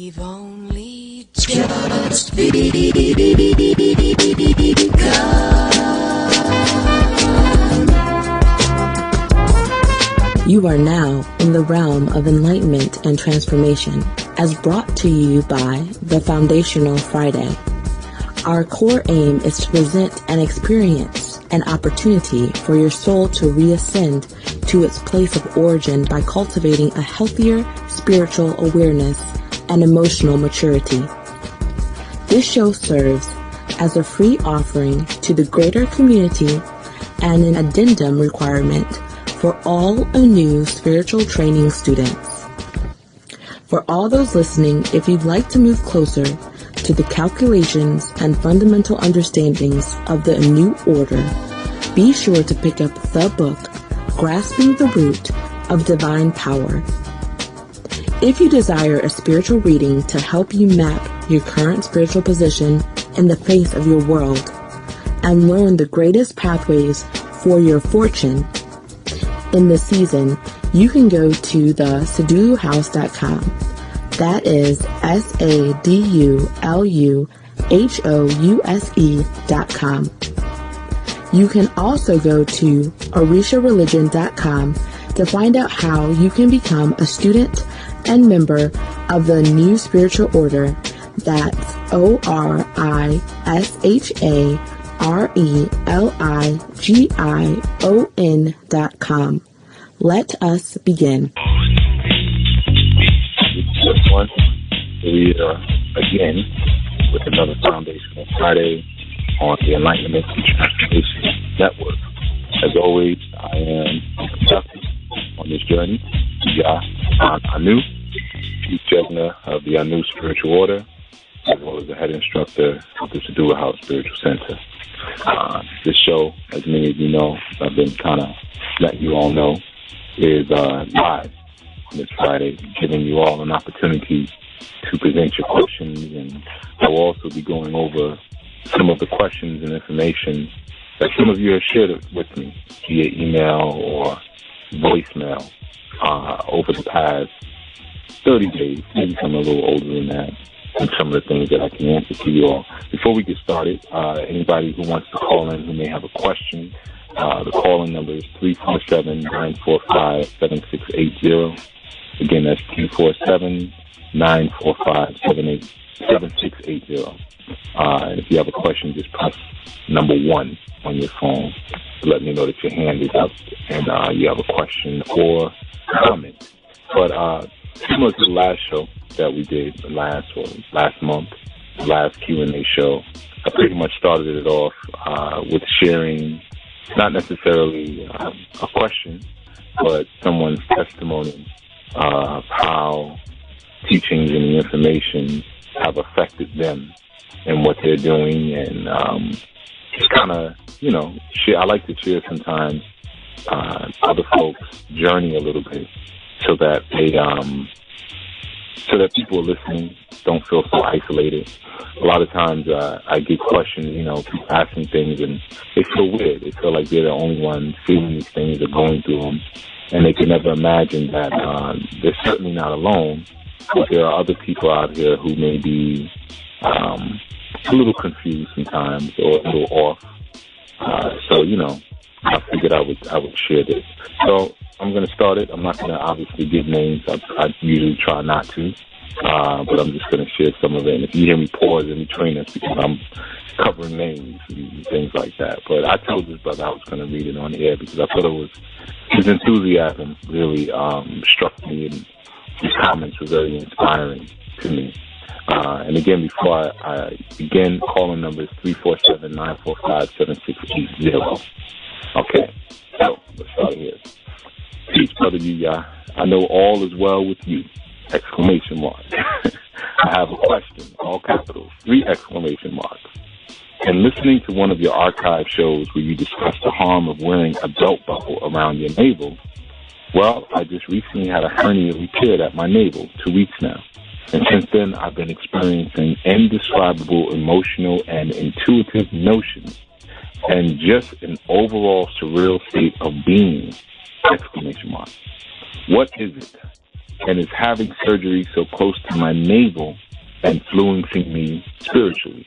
We've only just begun. You are now in the realm of enlightenment and transformation, as brought to you by the Foundational Friday. Our core aim is to present an experience, an opportunity for your soul to reascend to its place of origin by cultivating a healthier spiritual awareness and emotional maturity. This show serves as a free offering to the greater community and an addendum requirement for all ANU spiritual training students. For all those listening, if you'd like to move closer to the calculations and fundamental understandings of the ANU order, be sure to pick up the book, Grasping the Root of Divine Power. If you desire a spiritual reading to help you map your current spiritual position in the face of your world and learn the greatest pathways for your fortune in this season, you can go to the SaduluHouse.com. That is SADULUHOUSE.com. You can also go to OrishaReligion.com to find out how you can become a student and member of the new spiritual order. That's ORISHARELIGION.com. Let us begin. We are again with another Foundational Friday on the Enlightenment and Transformation Network. As always, I am conducting on this journey, Yuya Assaan-ANU, Chief Jegna of the ANU Spiritual Order, as well as the head instructor of the Sadulu House Spiritual Center. This show, as many of you know, I've been kind of letting you all know, is live on this Friday, giving you all an opportunity to present your questions, and I will also be going over some of the questions and information that some of you have shared with me via email or voicemail over the past 30 days, maybe some a little older than that, and some of the things that I can answer to you all. Before we get started, anybody who wants to call in who may have a question, the call-in number is 347-945-7680. Again, that's 347-945-7680. And if you have a question, just press number 1 on your phone to let me know that your hand is up and you have a question or comment. But similar to the last show that we did last month, the last Q&A show, I pretty much started it off with sharing not necessarily a question, but someone's testimony of how teachings and the information have affected them and what they're doing, and just kind of, share. I like to share sometimes other folks' journey a little bit, so that people listening don't feel so isolated. A lot of times I get questions, people asking things, and they feel weird. They feel like they're the only ones feeling these things or going through them, and they can never imagine that they're certainly not alone. But there are other people out here who may be a little confused sometimes or a little off. So, I figured I would share this. So I'm going to start it. I'm not going to obviously give names. I usually try not to. But I'm just going to share some of it. And if you hear me pause in between, that's because I'm covering names and things like that. But I told this brother I was going to read it on the air because I thought his enthusiasm really struck me, and his comments were very inspiring to me. And again, before I begin, calling number is 347-945-7680. Okay, so let's start here. Peace, Brother Yuya. I know all is well with you! Exclamation mark. I have a question, all capitals, 3 exclamation marks. And listening to one of your archive shows where you discussed the harm of wearing a belt buckle around your navel, well, I just recently had a hernia repaired at my navel 2 weeks now. And since then, I've been experiencing indescribable emotional and intuitive notions and just an overall surreal state of being! Exclamation mark. What is it? and is having surgery so close to my navel and influencing me spiritually?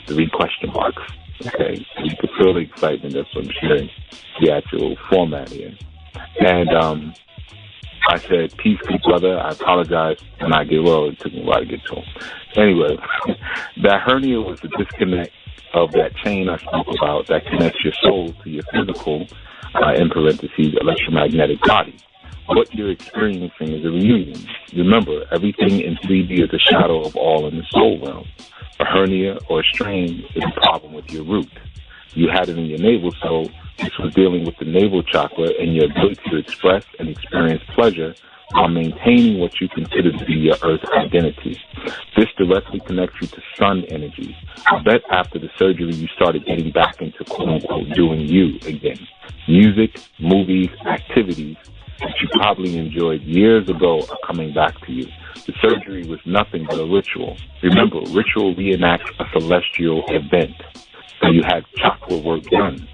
3 question marks. Okay, so you can feel the excitement. That's what I'm sharing the actual format here. And I said, peace, good brother. I apologize when I get well. It took me a while to get to him. Anyway, that hernia was the disconnect of that chain I spoke about that connects your soul to your physical, in parentheses, electromagnetic body. What you're experiencing is a reunion. Remember, everything in 3D is a shadow of all in the soul realm. A hernia or a strain is a problem with your root. You had it in your navel, so this was dealing with the navel chakra and your ability to express and experience pleasure while maintaining what you consider to be your earth identity. This directly connects you to sun energy. I bet after the surgery you started getting back into quote-unquote doing you again. Music, movies, activities that you probably enjoyed years ago are coming back to you. The surgery was nothing but a ritual. Remember, ritual reenacts a celestial event. So you had chakra work done.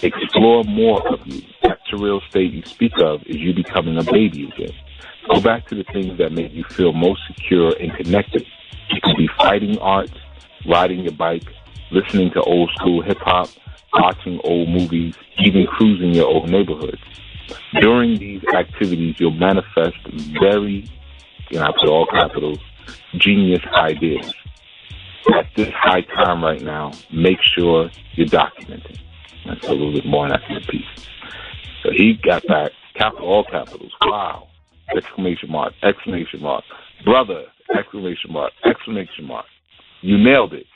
Explore more of you. That surreal state you speak of is you becoming a baby again. Go back to the things that make you feel most secure and connected. It could be fighting arts, riding your bike, listening to old school hip-hop, watching old movies, even cruising your old neighborhoods. During these activities, you'll manifest very, I put all capitals, genius ideas. At this high time right now, make sure you're documenting. That's a little bit more on that piece. So he got back, all capitals. Wow! Exclamation mark! Exclamation mark! Brother! Exclamation mark! Exclamation mark! You nailed it!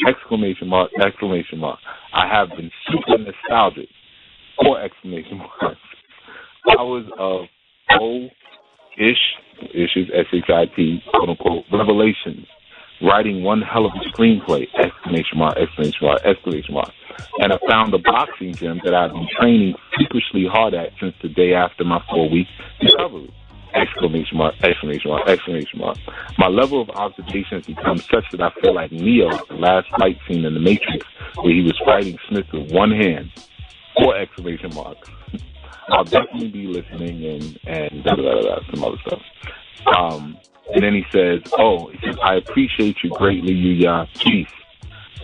Exclamation mark! Exclamation mark! I have been super nostalgic. 4 exclamation marks. Hours of ish is S-H-I-T, quote unquote, revelations. Writing one hell of a screenplay, exclamation mark, exclamation mark, exclamation mark. And I found a boxing gym that I've been training freakishly hard at since the day after my 4-week recovery. Exclamation mark, exclamation mark, exclamation mark. My level of observation has become such that I feel like Neo, the last fight scene in The Matrix, where he was fighting Smith with one hand. 4 exclamation marks. I'll definitely be listening and some other stuff. And then he says, I appreciate you greatly, Yuya. Chief.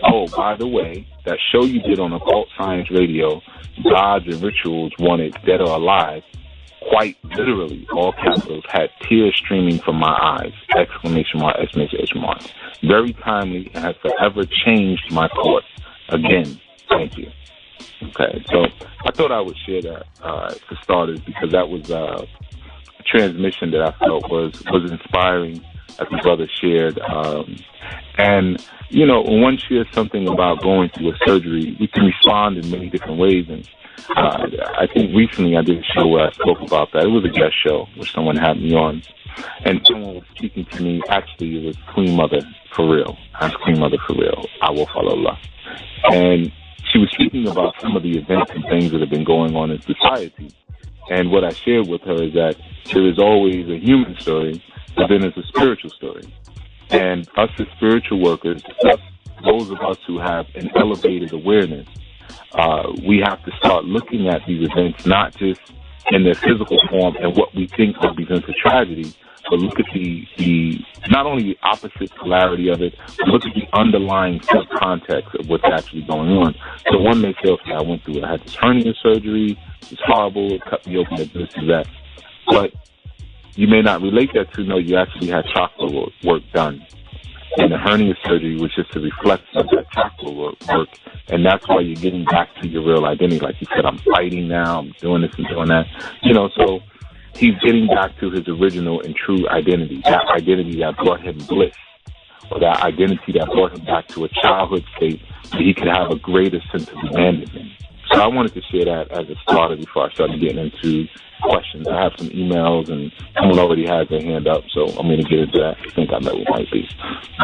Oh, by the way, that show you did on Occult Science Radio, Gods and Rituals Wanted, Dead or Alive, quite literally, all capitals, had tears streaming from my eyes, exclamation mark, exclamation mark. Very timely and has forever changed my course. Again, thank you. Okay, so I thought I would share that for starters because that was a transmission that I felt was inspiring, as the brother shared. And, when one shares something about going through a surgery, we can respond in many different ways. And I think recently I did a show where I spoke about that. It was a guest show where someone had me on. And someone was speaking to me. Actually, it was Queen Mother for real. I'm Queen Mother for real. I will follow Allah. And she was speaking about some of the events and things that have been going on in society. And what I shared with her is that there is always a human story, but then there's a spiritual story. And us as spiritual workers, those of us who have an elevated awareness, we have to start looking at these events not just in their physical form and what we think represents a tragedy, but look at the not only the opposite polarity of it, but look at the underlying subcontext of what's actually going on. So one may say, okay, I went through it. I had this hernia surgery. It's horrible. It cut me open. This and that. But you may not relate that to, no, you actually had chakra work done. And the hernia surgery was just a reflection of that chakra work. And that's why you're getting back to your real identity. Like you said, I'm fighting now. I'm doing this and doing that. So he's getting back to his original and true identity, that identity that brought him bliss, or that identity that brought him back to a childhood state where he could have a greater sense of abandonment. So I wanted to share that as a starter before I started getting into questions. I have some emails, and someone already has their hand up, so I'm going to get into that. I think I know what might be.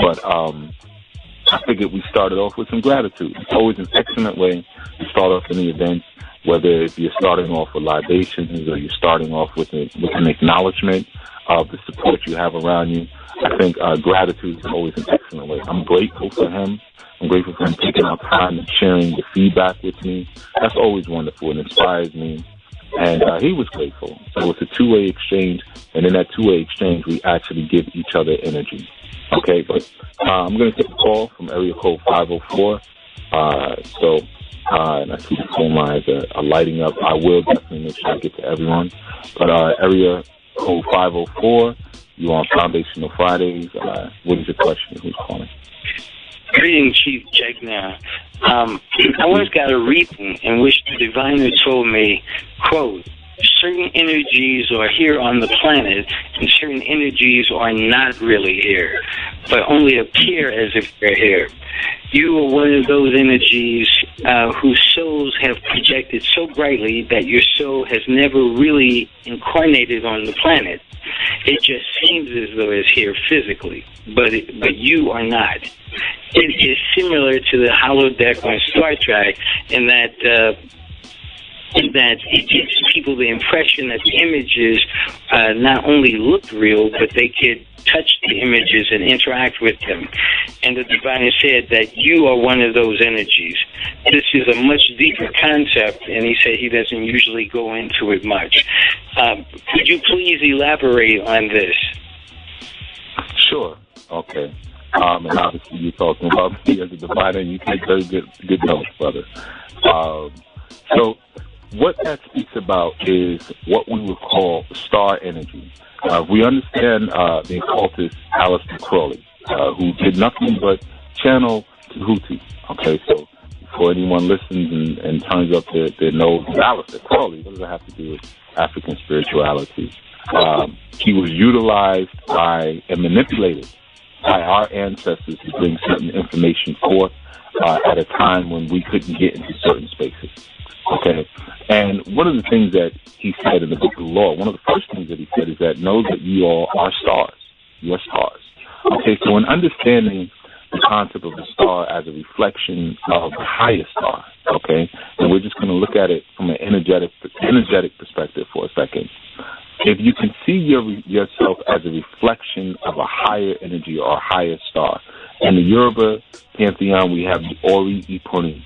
But I figured we started off with some gratitude. It's always an excellent way to start off any event, whether if you're starting off with libations or you're starting off with an acknowledgement of the support you have around you. I think gratitude is always an excellent way. I'm grateful for him. I'm grateful for him taking our time and sharing the feedback with me. That's always wonderful. It inspires me. And he was grateful. So it's a two-way exchange, and in that two-way exchange, we actually give each other energy. Okay, but I'm going to take a call from area code 504. And I see the phone lines are lighting up. I will definitely make sure I get to everyone. But area code 504, you on Foundational Fridays. What is your question? Who's calling? Greetings, Chief Jegna. I once got a reading in which the diviner told me, quote, certain energies are here on the planet and certain energies are not really here, but only appear as if they're here. You are one of those energies whose souls have projected so brightly that your soul has never really incarnated on the planet. It just seems as though it's here physically, but you are not. It is similar to the holodeck on Star Trek in that it gives people the impression that the images not only look real, but they could touch the images and interact with them. And the diviner said that you are one of those energies. This is a much deeper concept, and he said he doesn't usually go into it much. Could you please elaborate on this? Sure. Okay. And obviously you're talking about me as a diviner, and you take very good notes, brother. So what that speaks about is what we would call star energy. We understand the occultist Aleister Crowley, who did nothing but channel Tahuti. Okay, so before anyone listens and turns up their nose, Aleister Crowley, what does that have to do with African spirituality? He was utilized by and manipulated by our ancestors to bring certain information forth at a time when we couldn't get into certain spaces. Okay, and one of the things that he said in the Book of the Law, one of the first things that he said is that know that you all are stars. You are stars. Okay, so in understanding the concept of the star as a reflection of the highest star, okay, and we're just going to look at it from an energetic perspective for a second. If you can see yourself as a reflection of a higher energy or a higher star, in the Yoruba pantheon we have the Ori Iponi,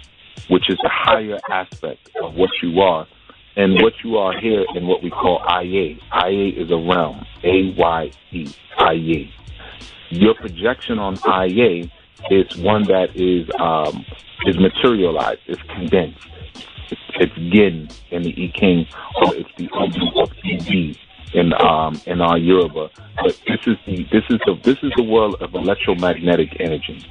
which is the higher aspect of what you are, and what you are here in what we call Aye. Aye is a realm, A-Y-E, Aye. Your projection on Aye is one that is materialized, it's condensed. It's Gin in the I King, or it's the Odu of ED in our Yoruba. But this is the world of electromagnetic energy.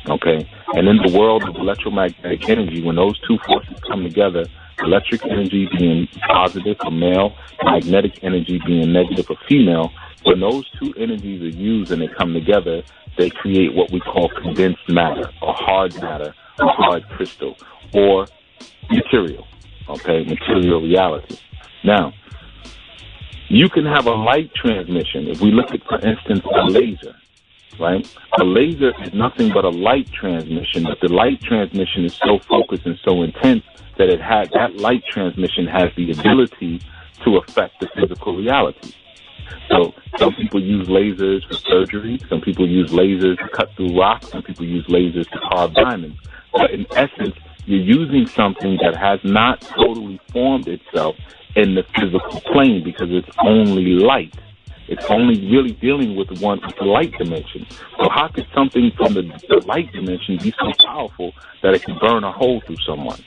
Okay, and in the world of electromagnetic energy, when those two forces come together, electric energy being positive for male, magnetic energy being negative for female, when those two energies are used and they come together, they create what we call condensed matter, or hard matter, or hard crystal, or material, okay, material reality. Now, you can have a light transmission. If we look at, for instance, a laser, right? A laser is nothing but a light transmission, but the light transmission is so focused and so intense that that light transmission has the ability to affect the physical reality. So some people use lasers for surgery, some people use lasers to cut through rocks, some people use lasers to carve diamonds. But in essence, you're using something that has not totally formed itself in the physical plane because it's only light. It's only really dealing with the light dimension. So how could something from the light dimension be so powerful that it can burn a hole through someone?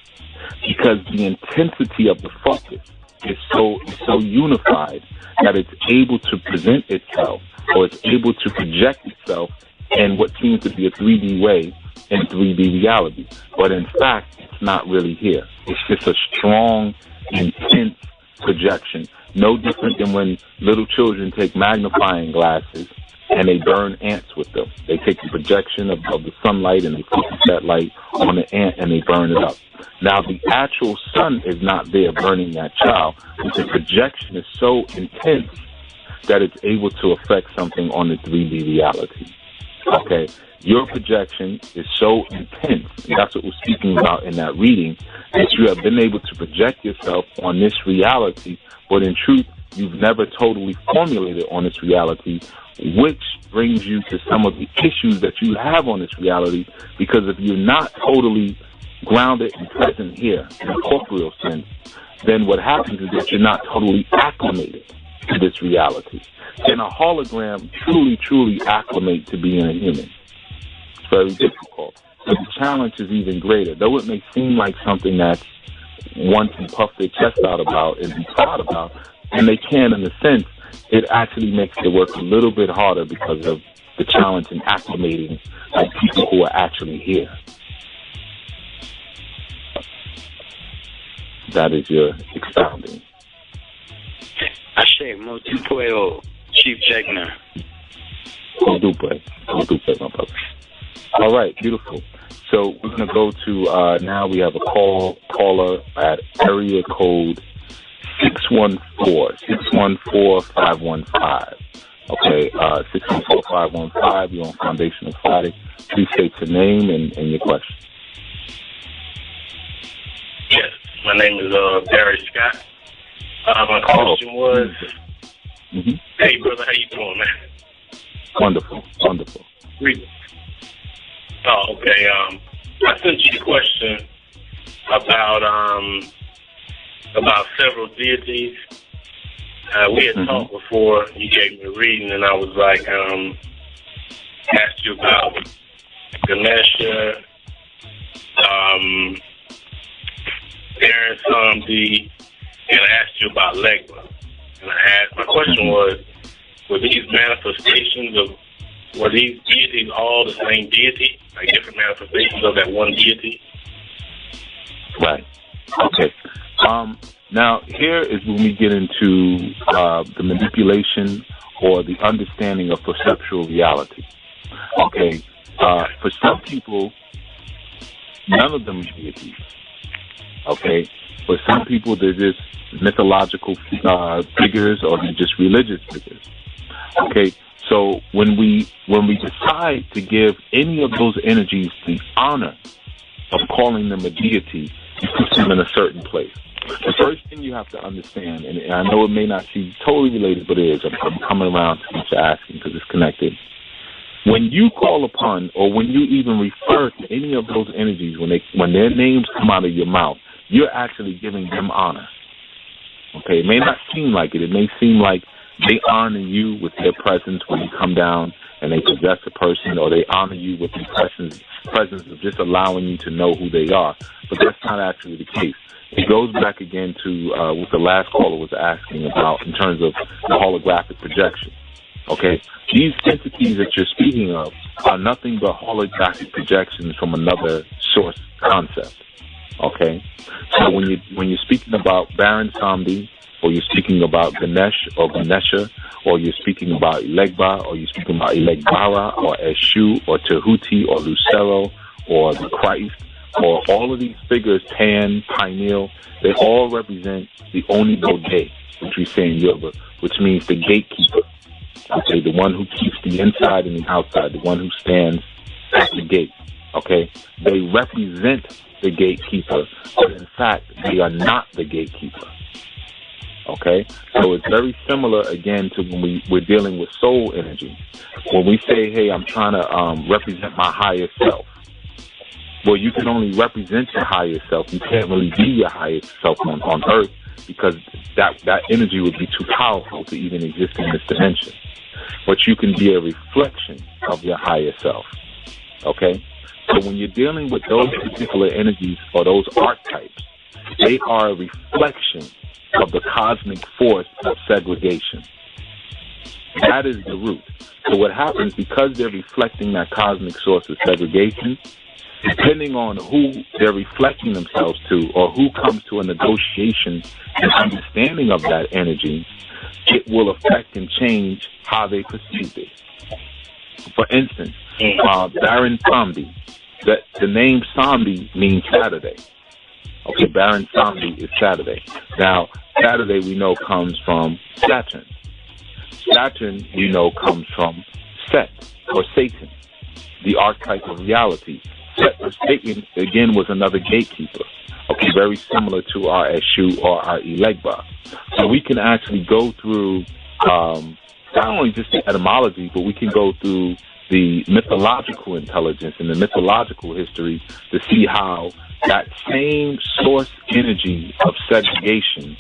Because the intensity of the focus is so unified that it's able to present itself, or it's able to project itself in what seems to be a 3D way in 3D reality. But in fact, it's not really here. It's just a strong, intense projection. No different than when little children take magnifying glasses and they burn ants with them. They take the projection of the sunlight and they focus that light on the ant and they burn it up. Now, the actual sun is not there burning that child, but the projection is so intense that it's able to affect something on the 3D reality. Okay? Your projection is so intense, and that's what we're speaking about in that reading, that you have been able to project yourself on this reality, but in truth, you've never totally formulated on this reality, which brings you to some of the issues that you have on this reality, because if you're not totally grounded and present here in a corporeal sense, then what happens is that you're not totally acclimated to this reality. Can a hologram truly acclimate to being a human? It's very difficult. So the challenge is even greater. Though it may seem like something that one can puff their chest out about and be proud about, and they can in a sense, it actually makes the work a little bit harder because of the challenge in acclimating people who are actually here. That is your expounding. Ashe, Motu Pueo, Chief Jegna. Modupe, my brother. All right, beautiful. So we're going to go to, now we have a caller at area code 614-515. Okay, 614-515, you're on Foundational Friday. Please state your name and your question. Yes, my name is Barry Scott. My question was, Hey brother, how you doing, man? Wonderful. Oh, okay. I sent you a question about several deities. We had talked before. You gave me a reading, and I was like, asked you about Ganesha, Aaron Samdi, and I asked you about Legba. And my question was, were these manifestations were these deities all the same deity, like different manifestations of that one deity? Right. Okay. Now, here is when we get into the manipulation or the understanding of perceptual reality. Okay. For some people, none of them are deities. Okay. For some people, they're just mythological figures or they're just religious figures. Okay. So when we decide to give any of those energies the honor of calling them a deity, you put them in a certain place. The first thing you have to understand, and I know it may not seem totally related, but it is. I'm coming around to what you're asking because it's connected. When you call upon, or when you even refer to any of those energies, when their names come out of your mouth, you're actually giving them honor. Okay, it may not seem like it. It may seem like they honor you with their presence when you come down and they possess a person, or they honor you with the presence of just allowing you to know who they are. But that's not actually the case. It goes back again to what the last caller was asking about in terms of the holographic projection. Okay, these entities that you're speaking of are nothing but holographic projections from another source concept. Okay, so when you're speaking about Baron Samdi, or you're speaking about Ganesh or Ganesha, or you're speaking about Ilegba, or you're speaking about Ilegbara, or Eshu, or Tehuti, or Lucero, or the Christ, or all of these figures, Pan, Pineal, they all represent the Onibo Day, which we say in Yoruba, which means the gatekeeper. Okay, the one who keeps the inside and the outside, the one who stands at the gate. Okay, they represent the gatekeeper, but in fact, they are not the gatekeeper. Okay, so it's very similar again to when we're dealing with soul energy. When we say, hey, I'm trying to represent my higher self. Well, you can only represent your higher self. You can't really be your higher self on Earth because that energy would be too powerful to even exist in this dimension. But you can be a reflection of your higher self. Okay? So when you're dealing with those particular energies or those archetypes, they are a reflection of the cosmic force of segregation. That is the root. So what happens, because they're reflecting that cosmic source of segregation, depending on who they're reflecting themselves to or who comes to a negotiation and understanding of that energy, it will affect and change how they perceive it. For instance, Baron Samdi, the name Samdi means Saturday. Okay, Baron Samdi is Saturday. Now, Saturday we know comes from Saturn. Saturn we know comes from Set or Satan, the archetype of reality. Set or Satan, again, was another gatekeeper. Okay, very similar to our Eshu or our Ilegba. So we can actually go through not only just the etymology, but we can go through the mythological intelligence and the mythological history to see how that same source energy of segregation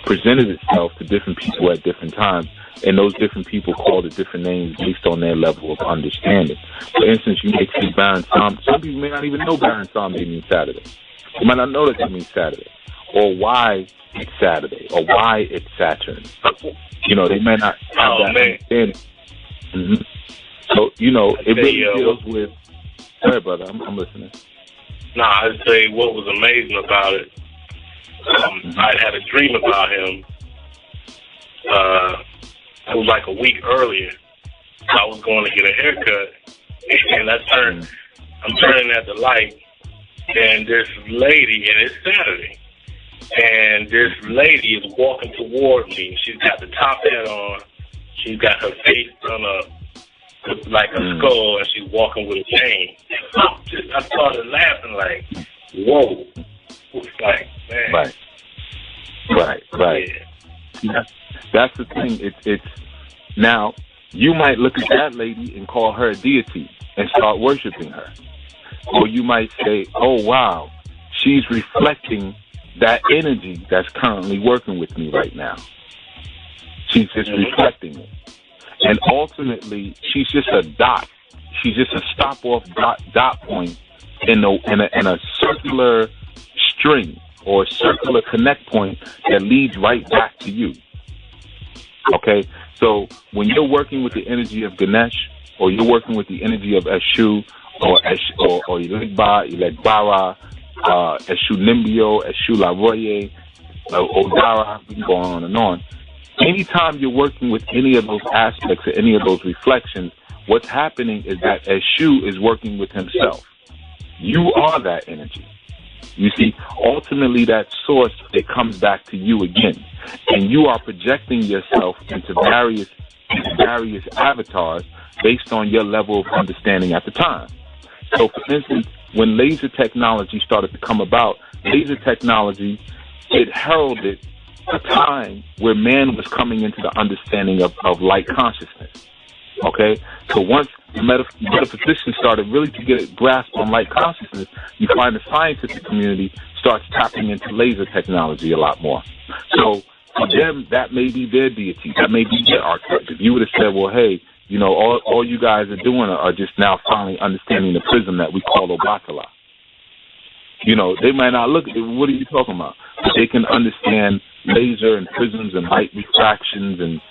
presented itself to different people at different times, and those different people called it different names based on their level of understanding. For instance, you may see Baron Samedi. Some people may not even know Baron Samedi means Saturday. They might not know that means Saturday, or why it's Saturday, or why it's Saturn. You know, they may not have that understanding. Mm-hmm. So, you know, it really deals with... Go ahead, brother. I'm listening. I'd say what was amazing about it, I had a dream about him. It was like a week earlier. I was going to get a haircut, and I'm turning at the light, and this lady, and it's Saturday, and this lady is walking toward me. She's got the top hat on. She's got her face done like a skull, and she's walking with a cane. I started laughing like, whoa. Like, man. Right. Yeah. That's the thing. It's now, you might look at that lady and call her a deity and start worshiping her. Or you might say, oh, wow, she's reflecting that energy that's currently working with me right now. She's just reflecting it. And ultimately, she's just a dot. She's just a stop-off dot point in a circular string or a circular connect point that leads right back to you. Okay? So when you're working with the energy of Ganesh, or you're working with the energy of Eshu, or Ilegba, Ilegbara, Eshu Nimbio, Eshu Laroye, Odara, we can go on and on. Anytime you're working with any of those aspects or any of those reflections, what's happening is that Eshu is working with himself. You are that energy. You see, ultimately that source, it comes back to you again. And you are projecting yourself into various avatars based on your level of understanding at the time. So, for instance, when laser technology started to come about, laser technology, it heralded a time where man was coming into the understanding of light consciousness. Okay? So once the metaphysicians started really to get a grasp on light consciousness, you find the scientific community starts tapping into laser technology a lot more. So for them, that may be their deity. That may be their archetype. If you would have said, well, hey, you know, all you guys are doing are just now finally understanding the prism that we call Obatala. You know, they might not look at it. What are you talking about? But they can understand laser and prisms and light refractions and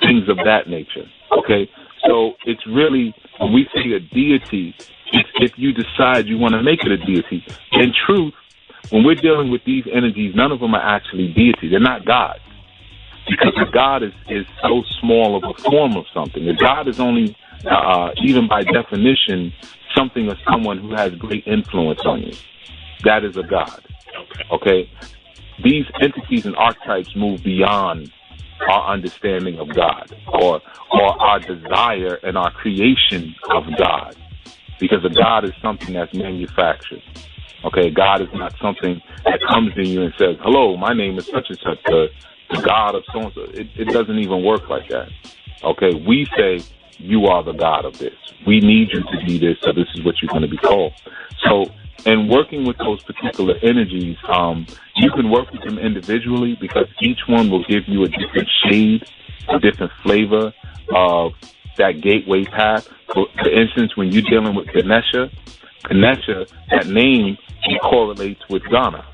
things of that nature. Okay? So it's really, when we say a deity, it's if you decide you want to make it a deity. In truth, when we're dealing with these energies, none of them are actually deities. They're not gods. Because a god is so small of a form of something. A god is only, even by definition, something or someone who has great influence on you. That is a god. Okay? These entities and archetypes move beyond our understanding of God or our desire and our creation of God. Because a god is something that's manufactured. Okay? God is not something that comes to you and says, hello, my name is such and such, the God of so-and-so. It doesn't even work like that. Okay? We say, you are the God of this. We need you to be this, so this is what you're going to be called. So, in working with those particular energies, you can work with them individually because each one will give you a different shade, a different flavor of that gateway path. For instance, when you're dealing with Ganesha, that name correlates with Ghana.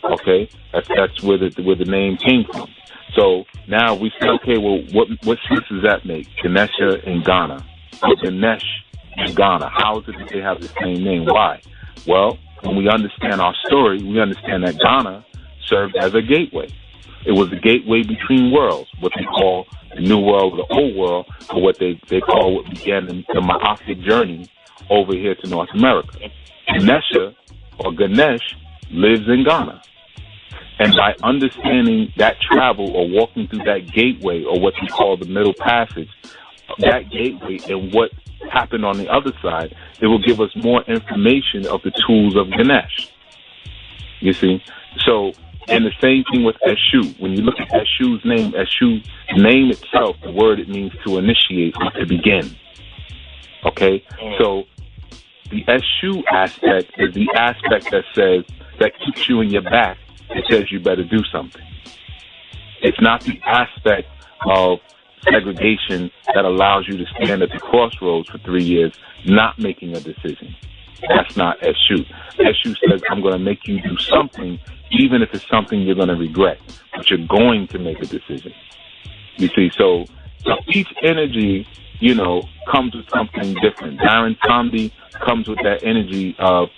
Okay, that's where the name came from. So now we say, okay, well, what sense does that make? Ganesha and Ghana, or Ganesh and Ghana. How is it that they have the same name? Why? Well, when we understand our story, we understand that Ghana served as a gateway. It was a gateway between worlds, what they call the New World, the Old World, or what they call what began the Ma'afic journey over here to North America. Ganesha, or Ganesh, lives in Ghana. And by understanding that travel or walking through that gateway, or what we call the middle passage, that gateway and what happened on the other side, it will give us more information of the tools of Ganesh. You see? So, and the same thing with Eshu. When you look at Eshu's name itself, the word, it means to initiate or to begin. Okay? So the Eshu aspect is the aspect that keeps you in your back. It says you better do something. It's not the aspect of segregation that allows you to stand at the crossroads for 3 years not making a decision. That's not Eshu. Eshu says, I'm going to make you do something, even if it's something you're going to regret, but you're going to make a decision. You see, so each energy, comes with something different. Baron Samedi comes with that energy of,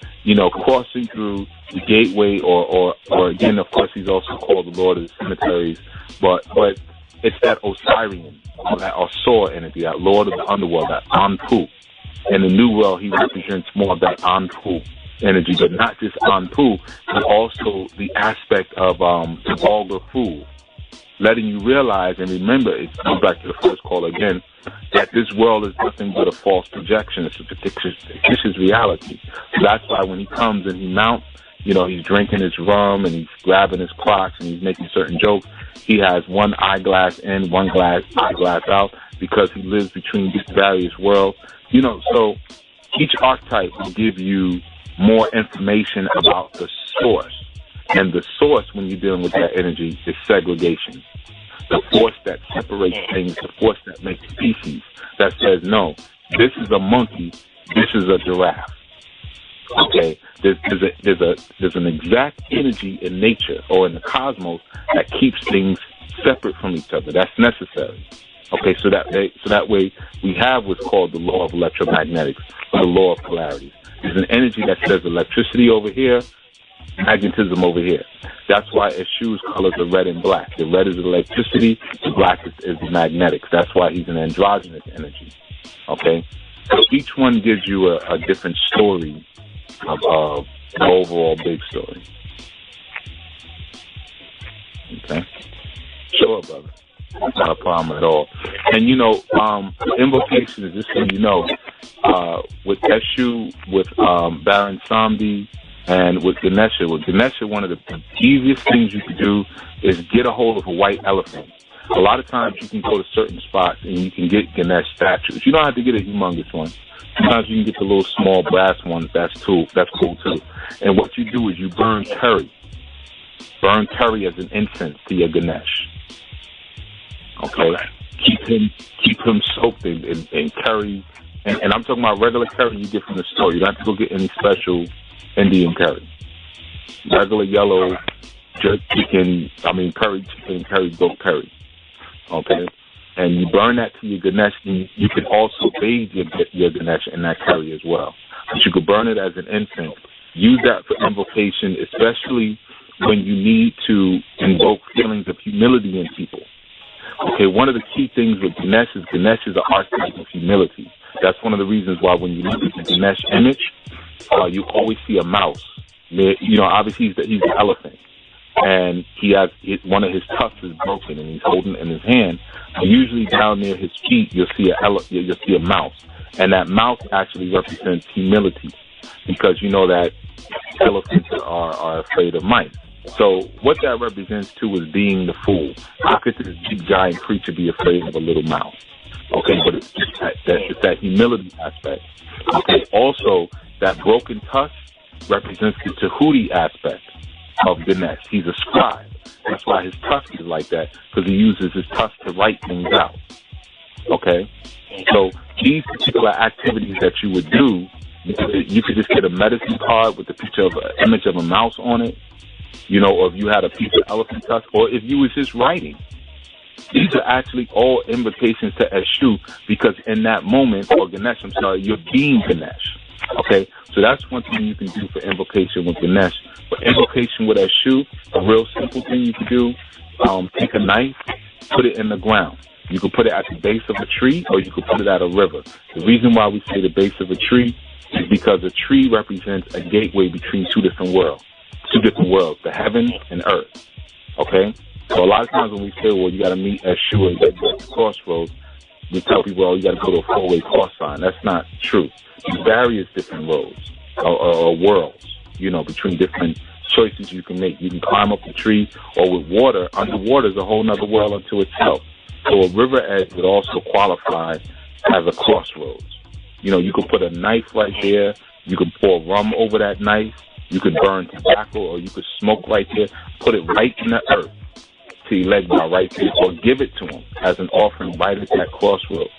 crossing through the gateway, or again, of course, he's also called the Lord of the Cemeteries, but it's that Osirian, or that Osor energy, that Lord of the Underworld, that Anpu. In the New World, he represents more of that Anpu energy, but not just Anpu, but also the aspect of the vulgar fool, letting you realize and remember, it goes back to the first call again, that this world is nothing but a false projection. It's a fictitious reality. So that's why when he comes and he mounts, he's drinking his rum and he's grabbing his clocks and he's making certain jokes. He has one eyeglass in, one eyeglass out, because he lives between these various worlds. So each archetype will give you more information about the source. And the source, when you're dealing with that energy, is segregation. The force that separates things, the force that makes species, that says, no, this is a monkey, this is a giraffe. Okay, there's an exact energy in nature or in the cosmos that keeps things separate from each other. That's necessary. Okay, so that way we have what's called the law of electromagnetics, or the law of polarities. There's an energy that says electricity over here, magnetism over here. That's why Eshu's colors are red and black. The red is electricity, the black is the magnetics. That's why he's an androgynous energy. Okay, so each one gives you a different story of the overall big story. Okay, sure, brother. That's not a problem at all. And invocation is just so you know, with Eshu, with Baron Samedi, and with Ganesha. With Ganesha, one of the easiest things you can do is get a hold of a white elephant. A lot of times you can go to certain spots and you can get Ganesh statues. You don't have to get a humongous one. Sometimes you can get the little small brass ones. That's cool too. And what you do is you burn curry. Burn curry as an incense to your Ganesh. Okay? Keep him soaked in curry. And I'm talking about regular curry you get from the store. You don't have to go get any special Indian curry. Regular yellow jerk chicken, curry chicken, curry goat curry. Okay? And you burn that to your Ganesh, and you can also bathe your Ganesh in that curry as well. But you could burn it as an incense. Use that for invocation, especially when you need to invoke feelings of humility in people. Okay, one of the key things with Ganesh is an archetype of humility. That's one of the reasons why when you look at the Ganesh image, you always see a mouse. Obviously he's the elephant, and he has one of his tusks is broken, and he's holding it in his hand. And usually down near his feet, you'll see a mouse, and that mouse actually represents humility, because you know that elephants are afraid of mice. So what that represents too is being the fool. How could this big giant creature be afraid of a little mouse? Okay, but it's that humility aspect. Okay, also that broken tusk represents the Tahuti aspect of Ganesh. He's a scribe. That's why his tusk is like that, because he uses his tusk to write things out. Okay, so these particular activities that you would do, you could just get a medicine card with the picture of an image of a mouse on it. Or if you had a piece of elephant tusk, or if you was just writing. These are actually all invitations to Eshu, because in that moment, or Ganesh, you're being Ganesh. Okay? So that's one thing you can do for invocation with Ganesh. For invocation with Eshu, a real simple thing you can do, take a knife, put it in the ground. You can put it at the base of a tree, or you can put it at a river. The reason why we say the base of a tree is because a tree represents a gateway between two different worlds, the heaven and earth. Okay? So a lot of times when we say, well, you got to meet Eshu at the crossroads, we tell people, oh, you got to go to a four-way cross sign. That's not true. There's various different roads or worlds, between different choices you can make. You can climb up the tree, or with water. Underwater is a whole other world unto itself. So a river edge would also qualify as a crossroads. You could put a knife right there. You could pour rum over that knife. You could burn tobacco, or you could smoke right there. Put it right in the earth to Legba right there, or give it to him as an offering right at that crossroads.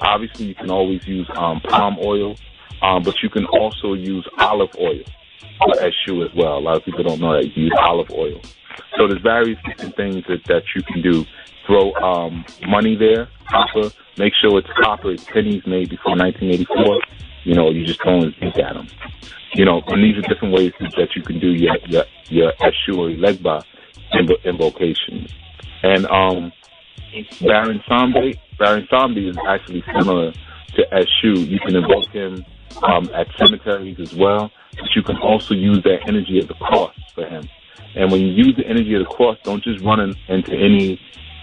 Obviously, you can always use palm oil, but you can also use olive oil for Eshu as well. A lot of people don't know that you can use olive oil. So there's various different things that you can do. Throw money there, copper. Make sure it's copper. It's pennies made before 1984. You just throw and think at them. And these are different ways that you can do your Eshu or Legba invocations. And Baron Sambi is actually similar to Eshu. You can invoke him at cemeteries as well, but you can also use that energy of the cross for him. And when you use the energy of the cross, don't just run into any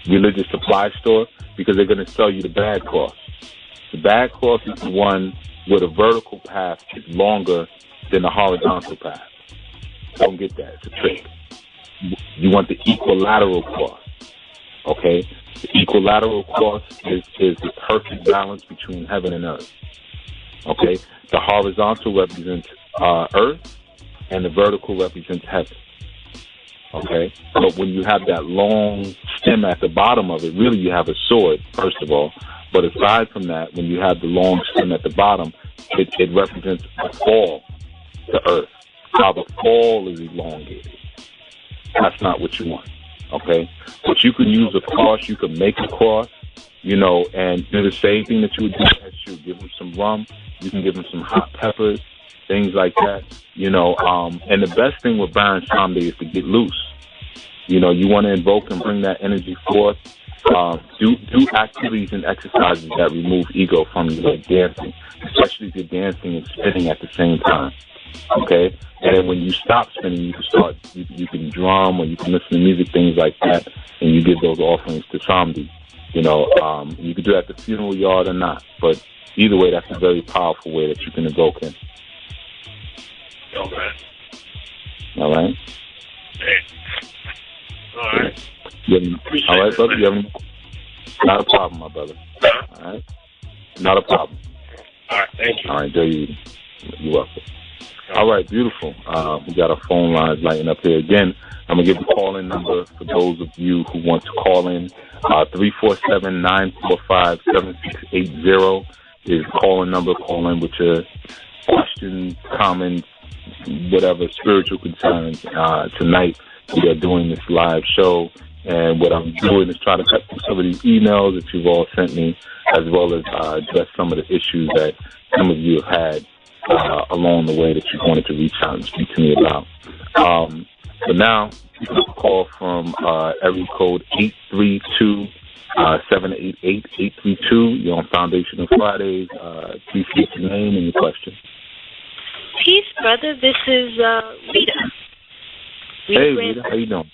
religious supply store, because they're going to sell you the bad cross. The bad cross is the one where the vertical path is longer than the horizontal path. Don't get that. It's a trick. You want the equilateral cross. Okay? The equilateral cross is the perfect balance between heaven and earth. Okay? The horizontal represents earth, and the vertical represents heaven. Okay? But when you have that long stem at the bottom of it, really you have a sword, first of all. But aside from that, when you have the long stem at the bottom, it represents a fall to earth. How the fall is elongated. That's not what you want. Okay? But you can use a cross, you can make a cross, and do the same thing that you would do as you give them some rum, you can give them some hot peppers, things like that, and the best thing with Baron Sambi is to get loose. You want to invoke and bring that energy forth. Do activities and exercises that remove ego from you, like dancing, especially if you're dancing and spinning at the same time. Okay? And then when you stop spinning, you can drum, or you can listen to music, things like that, and you give those offerings to Sambi. You can do that at the funeral yard or not, but either way, that's a very powerful way that you can invoke him. Okay. All right? Hey. All right. All right, brother? Not a problem, my brother. All right? Not a problem. All right, thank you. All right, you're welcome. All right, beautiful. We got our phone lines lighting up here. Again, I'm going to give the call-in number for those of you who want to call in. 347-945-7680 is the call-in number. Call in with your questions, comments, whatever, spiritual concerns. Tonight, we are doing this live show, and what I'm doing is trying to cut through some of these emails that you've all sent me, as well as address some of the issues that some of you have had along the way that you wanted to reach out and speak to me about. So now, you can call from area code 832-788-832. You're on Foundational Fridays. Please state your name and your question. Peace, brother. This is Rita. Hey, Rita. How you doing?